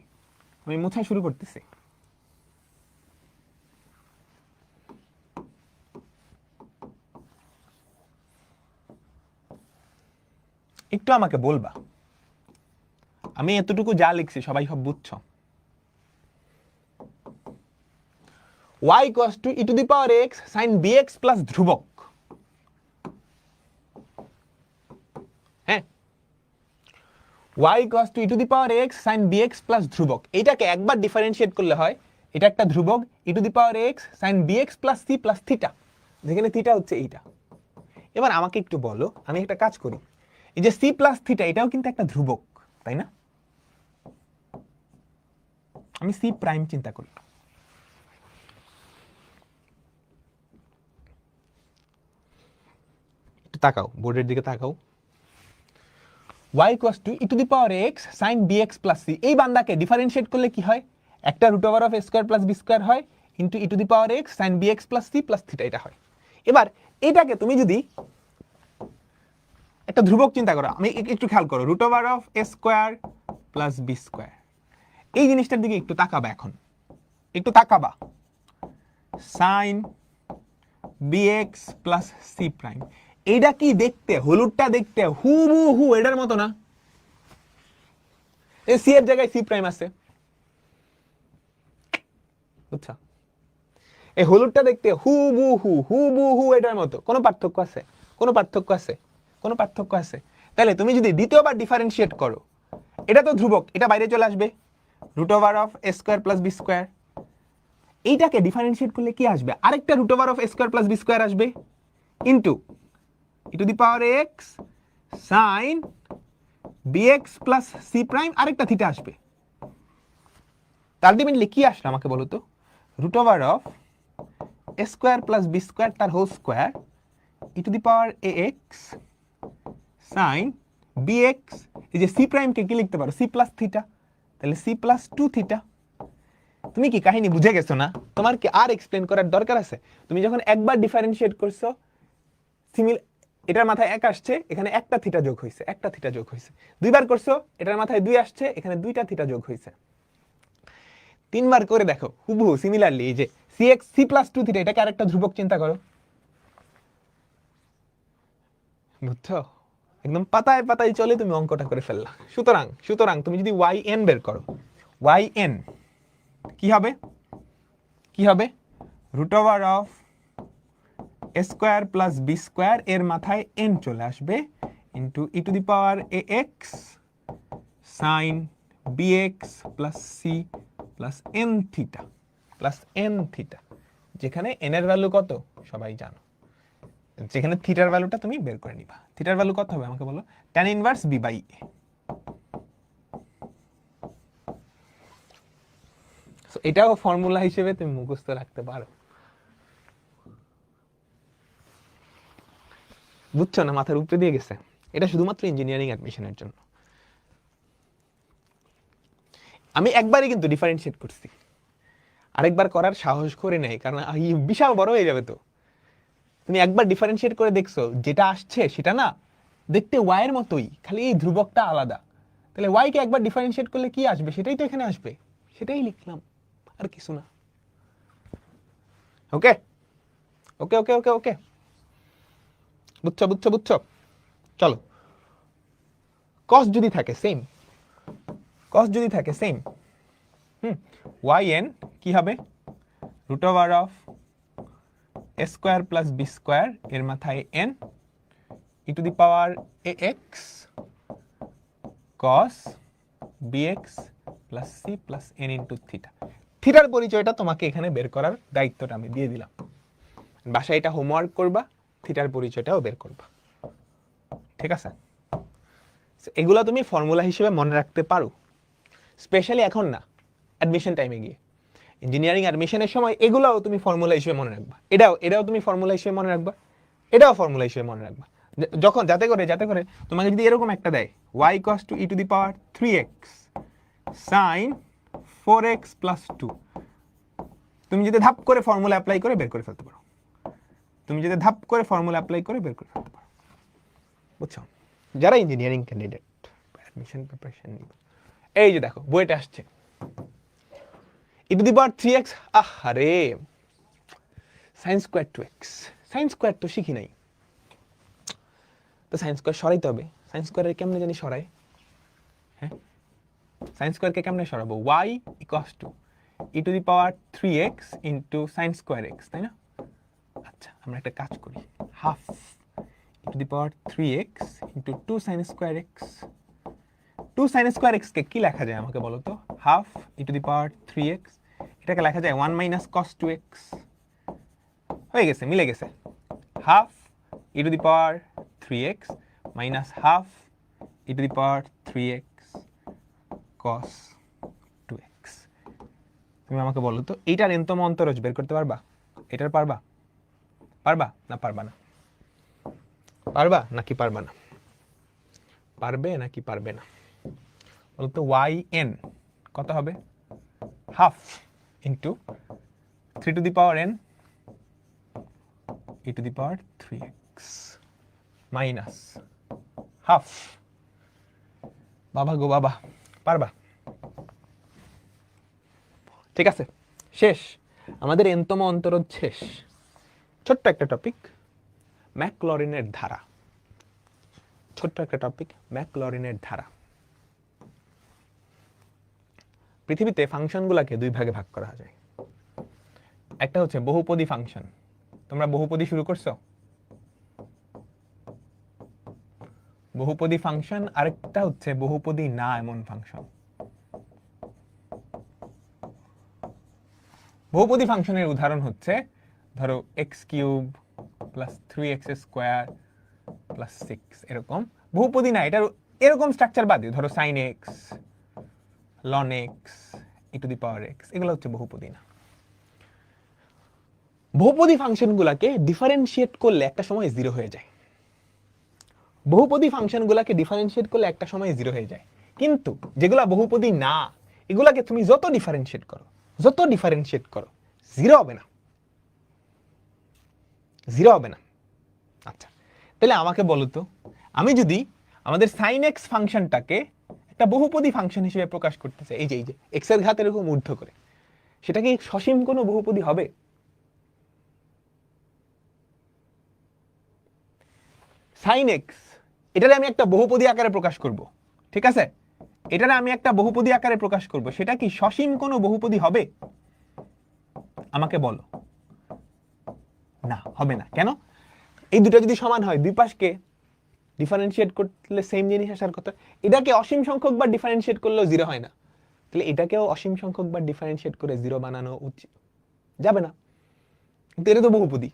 S1: আমি মুছা শুরু করতেছি। একটু আমাকে বলবা আমি এতটুকু যা লিখছি সবাই সব বুঝছো? y equals to e to the power x sin bx plus ধ্রুবক, হ্যাঁ, y equals to e to the power x sin bx plus ধ্রুবক, এইটাকে একবার ডিফারেন্সিয়েট করলে হয়, এটা একটা ধ্রুবক e to the power x sin bx plus c plus theta, যেখানে থিটা হচ্ছে এইটা। এবার আমাকে একটু বলো, আমি একটা কাজ করি, এই যে c plus থিটা এটাও কিন্তু একটা ধ্রুবক, তাই না? আমি c প্রাইম চিন্তা করি, একটু তাকাও, বোর্ডের দিকে তাকাও। y equals to e to the power x sin bx plus c, এই বান্দাকে ডিফারেন্সিয়েট করলে কি হয়? একটা root over of a square plus b square হয় into e to the power x sin bx plus c plus theta, এটা হয়। এবার এটাকে তুমি যদি একটা ধ্রুবক চিন্তা করো, আমি একটু খেয়াল করো, root over of a square plus b square, এই জিনিসটার দিকে একটু তাকাবা, এখন একটু তাকাবা, sin bx plus c prime, এইটা কি দেখতে, হলুদটা দেখতে হুবহু এটার মতো না? এই সি এর জায়গায় সি প্রাইম আছে, বুঝছা? এই হলুদটা দেখতে হুবহু এটার মতো, কোনো পার্থক্য আছে? কোনো পার্থক্য আছে? কোনো পার্থক্য আছে? তাহলে তুমি যদি দ্বিতীয়বার ডিফারেন্সিয়েট করো, এটা তো ধ্রুবক, এটা বাইরে চলে আসবে, root over of a square plus b square, এইটাকে ডিফারেন্সিয়েট করলে কি আসবে? আরেকটা root over of a square plus b square আসবে into e to the power x sin bx plus c prime, আরেকটা থিটা আসবে। আলটিমেটলি কি আসলো আমাকে বলো তো? Root over of a square plus b square তার whole square e to the power ax sin bx, এই যে c প্রাইমকে কি লিখতে পারো? c প্লাস থিটা, তাহলে c প্লাস 2 থিটা। তুমি কি কাহিনী বুঝে গেছো না? তোমার কি আর এক্সপ্লেন করার দরকার আছে? তুমি যখন একবার ডিফারেন্সিয়েট করছো, এটার মাথায় 1 আসছে, এখানে একটা থিটা যোগ হয়েছে, একটা থিটা যোগ হয়েছে। দুইবার করছো, এটার মাথায় 2 আসছে, এখানে দুইটা থিটা যোগ হয়েছে। তিনবার করে দেখো হুবহু সিমিলারলি, এই যে cx c প্লাস 2 থিটা, এটাকে আরেকটা ধ্রুবক চিন্তা করো, বুঝছো? একদম পাতায় পাতায় চলে তুমি অঙ্কটা করে ফেললা। সুতরাং তুমি যদি yn বের করো, yn কি হবে? কি হবে? Root over of a square plus b square, এর মাথায় n চলে আসবে, into e to the power ax sin bx plus c plus n theta plus n theta, যেখানে n এর ভ্যালু কত সবাই জানো, যেখানে থিটার ভ্যালুটা তুমি বের করে নিবা। থিটার ভ্যালু কত হবে আমাকে বলো? tan inverse b by a। So এটাও ফর্মুলা হিসেবে তুমি মুখস্থ রাখতে পারো, বুঝছো না? মাথার উপরে দিয়ে গেছে। এটা শুধুমাত্র ইঞ্জিনিয়ারিং অ্যাডমিশনের জন্য। আমি একবারই কিন্তু ডিফারেন্সিয়েট করছি, আরেকবার করার সাহস করে নেই, কারণ বিশাল বড় হয়ে যাবে। তো তুমি একবার ডিফারেন্সিয়েট করে দেখছো, যেটা আসছে সেটা না দেখতে y এর মতোই, খালি এই ধ্রুবকটা আলাদা। তাহলে y কে একবার ডিফারেন্সিয়েট করলে কি আসবে সেটাই তো এখানে আসবে, সেটাই লিখলাম, আর কিছু না। ওকে ওকে ওকে ওকে ওকে, বুঝছো বুঝছো বুঝছো? চলো, কস যদি থাকে সেম, কস যদি থাকে সেম, yn কি হবে? Root over of a square plus b square, এর মাথায় n, e to the power ax cos bx plus c plus n into theta. থিটার পরিচয়টা তোমাকে এখানে বের করার দায়িত্বটা আমি দিয়ে দিলাম। বাসায় এটা হোমওয়ার্ক করবা, থিটার পরিচয়টাও বের করবা। ঠিক আছে, এগুলো তুমি ফর্মুলা হিসেবে মনে রাখতে পারো, স্পেশালি এখন না, অ্যাডমিশন টাইমে গিয়ে ইঞ্জিনিয়ারিং অ্যাডমিশনের সময় এগুলাও তুমি ফর্মুলা হিসেবে মনে রাখবা, এটাও তুমি ফর্মুলা হিসেবে মনে রাখবা, এটাও ফর্মুলা হিসেবে মনে রাখবা। যখন যাতে করে তোমাকে যদি এরকম একটা দেয় y = e⁻³ 3x sin 4x + 2, তুমি যদি ধাপ করে ফর্মুলা অ্যাপ্লাই করে বের করে ফেলতে পারো, বুঝছো? যারা ইঞ্জিনিয়ারিং ক্যান্ডিডেট অ্যাডমিশন প্রিপারেশন নিবে, এই যে দেখো বইটা আসছে e⁻³ আরে sin² 2x, sin² তো শিখি নাই, তো sin² সরাইতে হবে। sin² এর কেমনে জানি সরাই? হ্যাঁ, sin² কে কেমনে সরাবো? y = e⁻³ into sin²x, তাই না? আচ্ছা, আমরা একটা কাজ করি, half e⁻³ into 2 sin²x। 2 sin²x কে কি লেখা যায় আমাকে বলো তো? হাফ e⁻³ এটাকে লেখা যায় 1 - cos 2x। হয়ে গেছে, মিলে গেছে। Half e⁻³ minus half e⁻³ cos 2x। তুমি আমাকে বলো তো এইটার এনতম অন্তরজ বের করতে পারবা? এটার পারবা না পারবা না? পারবা নাকি পারবা না? পারবে নাকি পারবে না বলো তো? yn কত হবে? Half into 3n e⁻³ minus half. বাবা গো বাবা, পারবা? ঠিক আছে, শেষ, আমাদের এনতম অন্তরজ শেষ। ছোট্ট একটা টপিক, ম্যাকলরিনের ধারা। পৃথিবীতে ফাংশনগুলোকে দুই ভাগে ভাগ করা যায়। একটা হচ্ছে বহুপদী ফাংশন। তোমরা বহুপদী শুরু করছো? বহুপদী ফাংশন। আরেকটা হচ্ছে বহুপদী না এমন ফাংশন। বহুপদী ফাংশনের উদাহরণ হচ্ছে ধরো x³ + 3x² + 6, এরকম বহুপদী না, এটার এরকম স্ট্রাকচার বাদে ধরো sin x, ln x, e⁻x, এগুলো হচ্ছে বহুপদী না। বহুপদী ফাংশনগুলোকে ডিফারেন্সিয়েট করলে একটা সময় 0 হয়ে যায়। কিন্তু যেগুলা বহুপদী না, এগুলাকে তুমি যত ডিফারেন্সিয়েট করো 0 হবে না। আচ্ছা, তাহলে আমাকে বলো তো, আমি যদি আমাদের sin x ফাংশনটাকে একটা বহুপদী ফাংশন হিসেবে প্রকাশ করতে চাই, এই যে x এর ঘাত এরকম ঊর্ধ্ব করে, সেটা কি সসীম কোনো বহুপদী হবে? sin x এটারে আমি একটা বহুপদী আকারে প্রকাশ করব, ঠিক আছে? সেটা কি সসীম কোনো বহুপদী হবে? আমাকে বলো। না, হবে না। কেন? এই দুটো যদি সমান হয়, দুই পাশকে ডিফারেন্সিয়েট করলে সেম জিনিস আসার কথা। এটাকে অসীম সংখ্যক বার ডিফারেন্সিয়েট করলেও 0 হয় না, তাহলে এটাকেও অসীম সংখ্যক বার ডিফারেন্সিয়েট করে 0 বানানো উচিত যাবে না, কিন্তু এটা তো বহুপদী,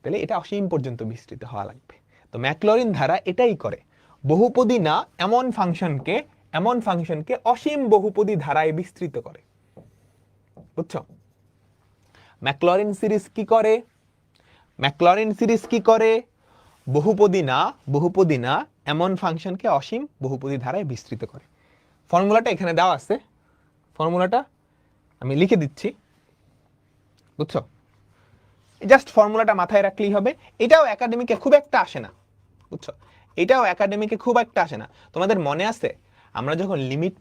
S1: তাহলে এটা অসীম পর্যন্ত বিস্তৃত হওয়া লাগবে। তো ম্যাকলরিন ধারা এটাই করে, বহুপদী না এমন ফাংশনকে অসীম বহুপদী ধারায় বিস্তৃত করে। বুঝছো? ম্যাকলরিন সিরিজ কি করে? বহুপদী না এমন ফাংশনকে অসীম বহুপদী ধারায় বিস্তৃত করে। ফর্মুলাটা এখানে দেওয়া আছে, ফর্মুলাটা আমি লিখে দিচ্ছি, বুঝছো? জাস্ট ফর্মুলাটা মাথায় রাখলেই হবে। এটাও একাডেমিকে খুব একটা আসে না, বুঝছো? তোমাদের মনে আছে আমরা যখন লিমিট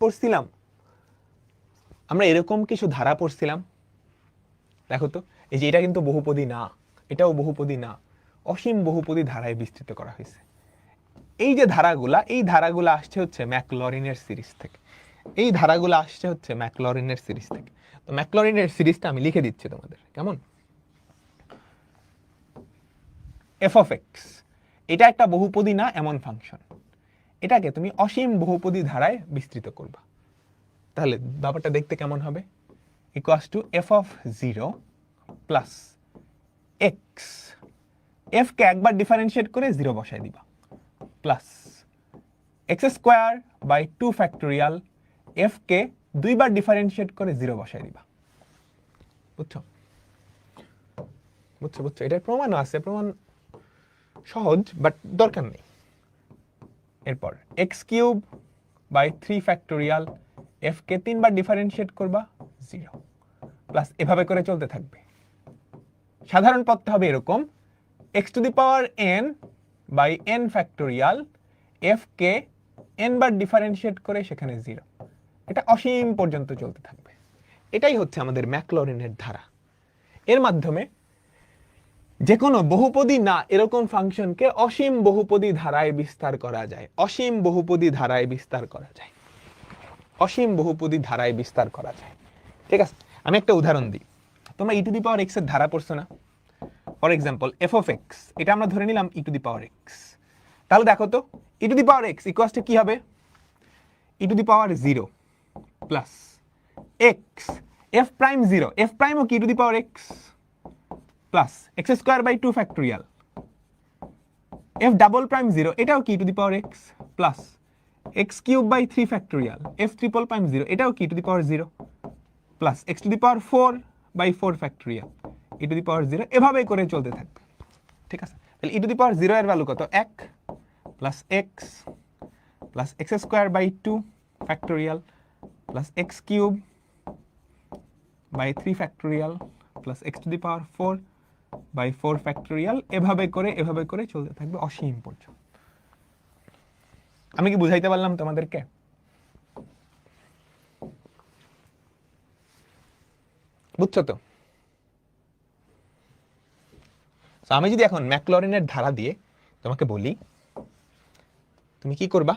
S1: পড়ছিলাম, আমরা এরকম কিছু ধারা পড়ছিলাম। দেখো তো, এই যে এটা কিন্তু বহুপদী না, এটাও বহুপদী না, অসীম বহুপদী ধারায় বিস্তৃত করা হয়েছে। এই যে ধারাগুলা আসছে হচ্ছে ম্যাকলরিনের সিরিজ থেকে। তো ম্যাকলরিনের সিরিজটা আমি লিখে দিচ্ছি তোমাদের, কেমন? f(x) এটা একটা বহুপদী না এমন ফাংশন, এটাকে তুমি অসীম বহুপদী ধারায় বিস্তৃত করবা, তাহলে ব্যাপারটা দেখতে কেমন হবে? Equals to f of 0 plus x, এফকে একবার ডিফারেন্সিয়েট করে 0 বসায় দিবা, plus x square by 2 factorial, এফকে দুইবার ডিফারেন্সিয়েট করে 0 বসায় দিবা। বুঝছো বুঝছো বুঝছো এটার প্রমাণও আছে, প্রমাণ সহজ বাট দরকার নেই। এরপর এক্স কিউব বাই 3 ফ্যাক্টোরিয়াল, এফকে 3বার ডিফারেন্সিয়েট করবা 0, প্লাস এভাবে করে চলতে থাকবে। সাধারণ পদটা হবে এরকম, x to the power n by n factorial, এফকে এন বার ডিফারেন্সিয়েট করে সেখানে 0। এটা অসীম পর্যন্ত চলতে থাকবে। এটাই হচ্ছে আমাদের ম্যাকলরিনের ধারা। এর মাধ্যমে যে কোনো বহুপদী না এরকম ফাংশনকে অসীম বহুপদী ধারায় বিস্তার করা যায়, অসীম বহুপদী ধারায় বিস্তার করা যায়, অসীম বহুপদী ধারায় বিস্তার করা যায়। ঠিক আছে, আমি একটা উদাহরণ দিই। তোমরা ই টু দি পাওয়ার এক্স এর ধারা পড়ছো না? For example F of x, এটা আমরা ধরে নিলাম ই টু দি পাওয়ার এক্স। তাহলে দেখো তো e to the power x equals to কি হবে? E to the power 0 plus x, f prime 0, f প্রাইমও কি e to the power x, plus x square by 2 factorial, f double prime 0, এটাও কি e to the power x, plus x cube by 3 factorial, f triple prime 0, এটাও কি e to the power 0, plus x to the power 4 by 4 factorial, e to the power 0, এভাবে করে চলতে থাকবে। ঠিক আছে, তাহলে ই টু দি পাওয়ার 0 এর ভ্যালু কত? 1 plus x plus x square by 2 factorial plus x cube by 3 factorial plus x to the power 4 by 4 factorial, এভাবে করে চলতে থাকবে অসীম পর্যন্ত। আমি কি বুঝাইতে পারলাম তোমাদেরকে? বুঝছো তো? আমি যদি এখন ম্যাকলরিনের ধারা দিয়ে তোমাকে বলি, তুমি কি করবা?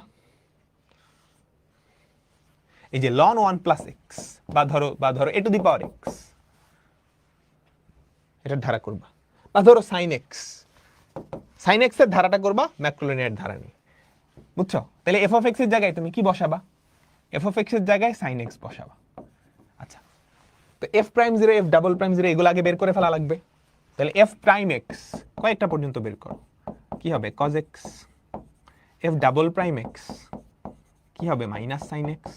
S1: এই যে ln 1 প্লাস এক্স বা ধরো এ টু দি পাওয়ার এক্স, এটার ধারা করবা, বা ধরো সাইন এক্স এর ধারাটা করবা ম্যাকলরিনের ধারা নিয়ে। বুঝছো? তাহলে এফ অফ এক্স এর জায়গায় তুমি কি বসাবা? এফ অফ এক্স এর জায়গায় সাইন এক্স বসাবা। আচ্ছা, তো F prime 0, F double prime 0 এগুলো আগে বের করে ফেলা লাগবে। তাহলে এফ প্রাইম এক্স কয়েকটা পর্যন্ত বের করো, কি হবে? Cos x. F double prime x কি হবে? Minus sine x.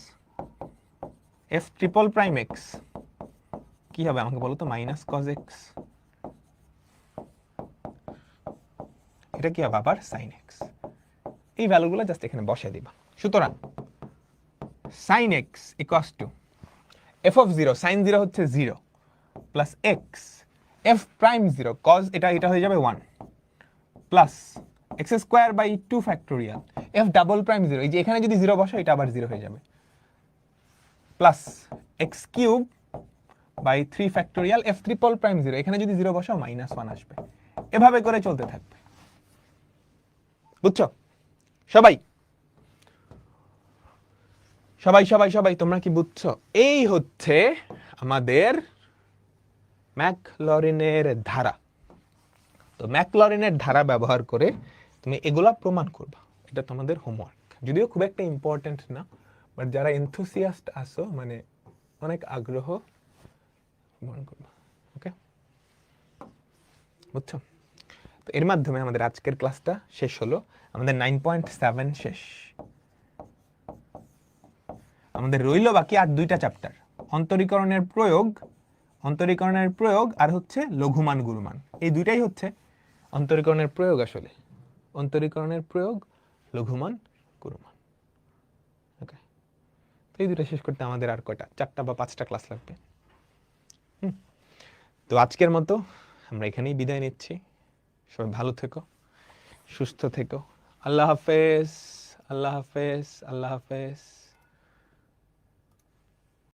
S1: F triple prime x কি হবে আমাকে বলো তো? Minus cos x. এটা কি হবে? আবার সাইন এক্স। এই ভ্যালুগুলো জাস্ট এখানে বসিয়ে দিবা। সুতরাং sine x equals to f of 0, sine 0 হচ্ছে 0 plus x, f prime 0 cos এটা হয়ে যাবে 1 plus x square by 2 factorial, f double prime 0, এই যে এখানে যদি 0 বসো এটা আবার 0 হয়ে যাবে, plus x cube by 3 factorial, f triple prime 0, এখানে যদি 0 বসাও মাইনাস 1 আসবে। এভাবে করে চলতে থাকবে। বুঝছো সবাই? সবাই তোমরা কি বুঝছো? এই হচ্ছে আমাদের ম্যাকলরিনের ধারা। তো ম্যাকলরিনের ধারা ব্যবহার করে তুমি এগুলা প্রমাণ করবা। এটা তোমাদের হোমওয়ার্ক, যদিও খুব একটা ইম্পর্টেন্ট না, বাট যারা এনথুসিয়াস্ট আসো, মানে অনেক আগ্রহ, প্রমাণ করবা। ওকে, বুঝছো? তো এর মাধ্যমে আমাদের আজকের ক্লাসটা শেষ হলো। আমাদের 9.7 শেষ। আমাদের রইল বাকি আর 2টা চ্যাপ্টার, অন্তরীকরণের প্রয়োগ আর হচ্ছে লঘুমান গুরুমান। এই দুইটাই হচ্ছে অন্তরীকরণের প্রয়োগ, আসলে অন্তরীকরণের প্রয়োগ, লঘুমান গুরুমান। ওকে, তো এই দুটো শেষ করতে আমাদের আর কয়টা? 4টা বা 5টা ক্লাস লাগবে। তো আজকের মতো আমরা এখানেই বিদায় নিচ্ছি। সবাই ভালো থেকো, সুস্থ থেকো। আল্লাহ হাফেজ, আল্লাহ হাফেজ, আল্লাহ হাফেজ।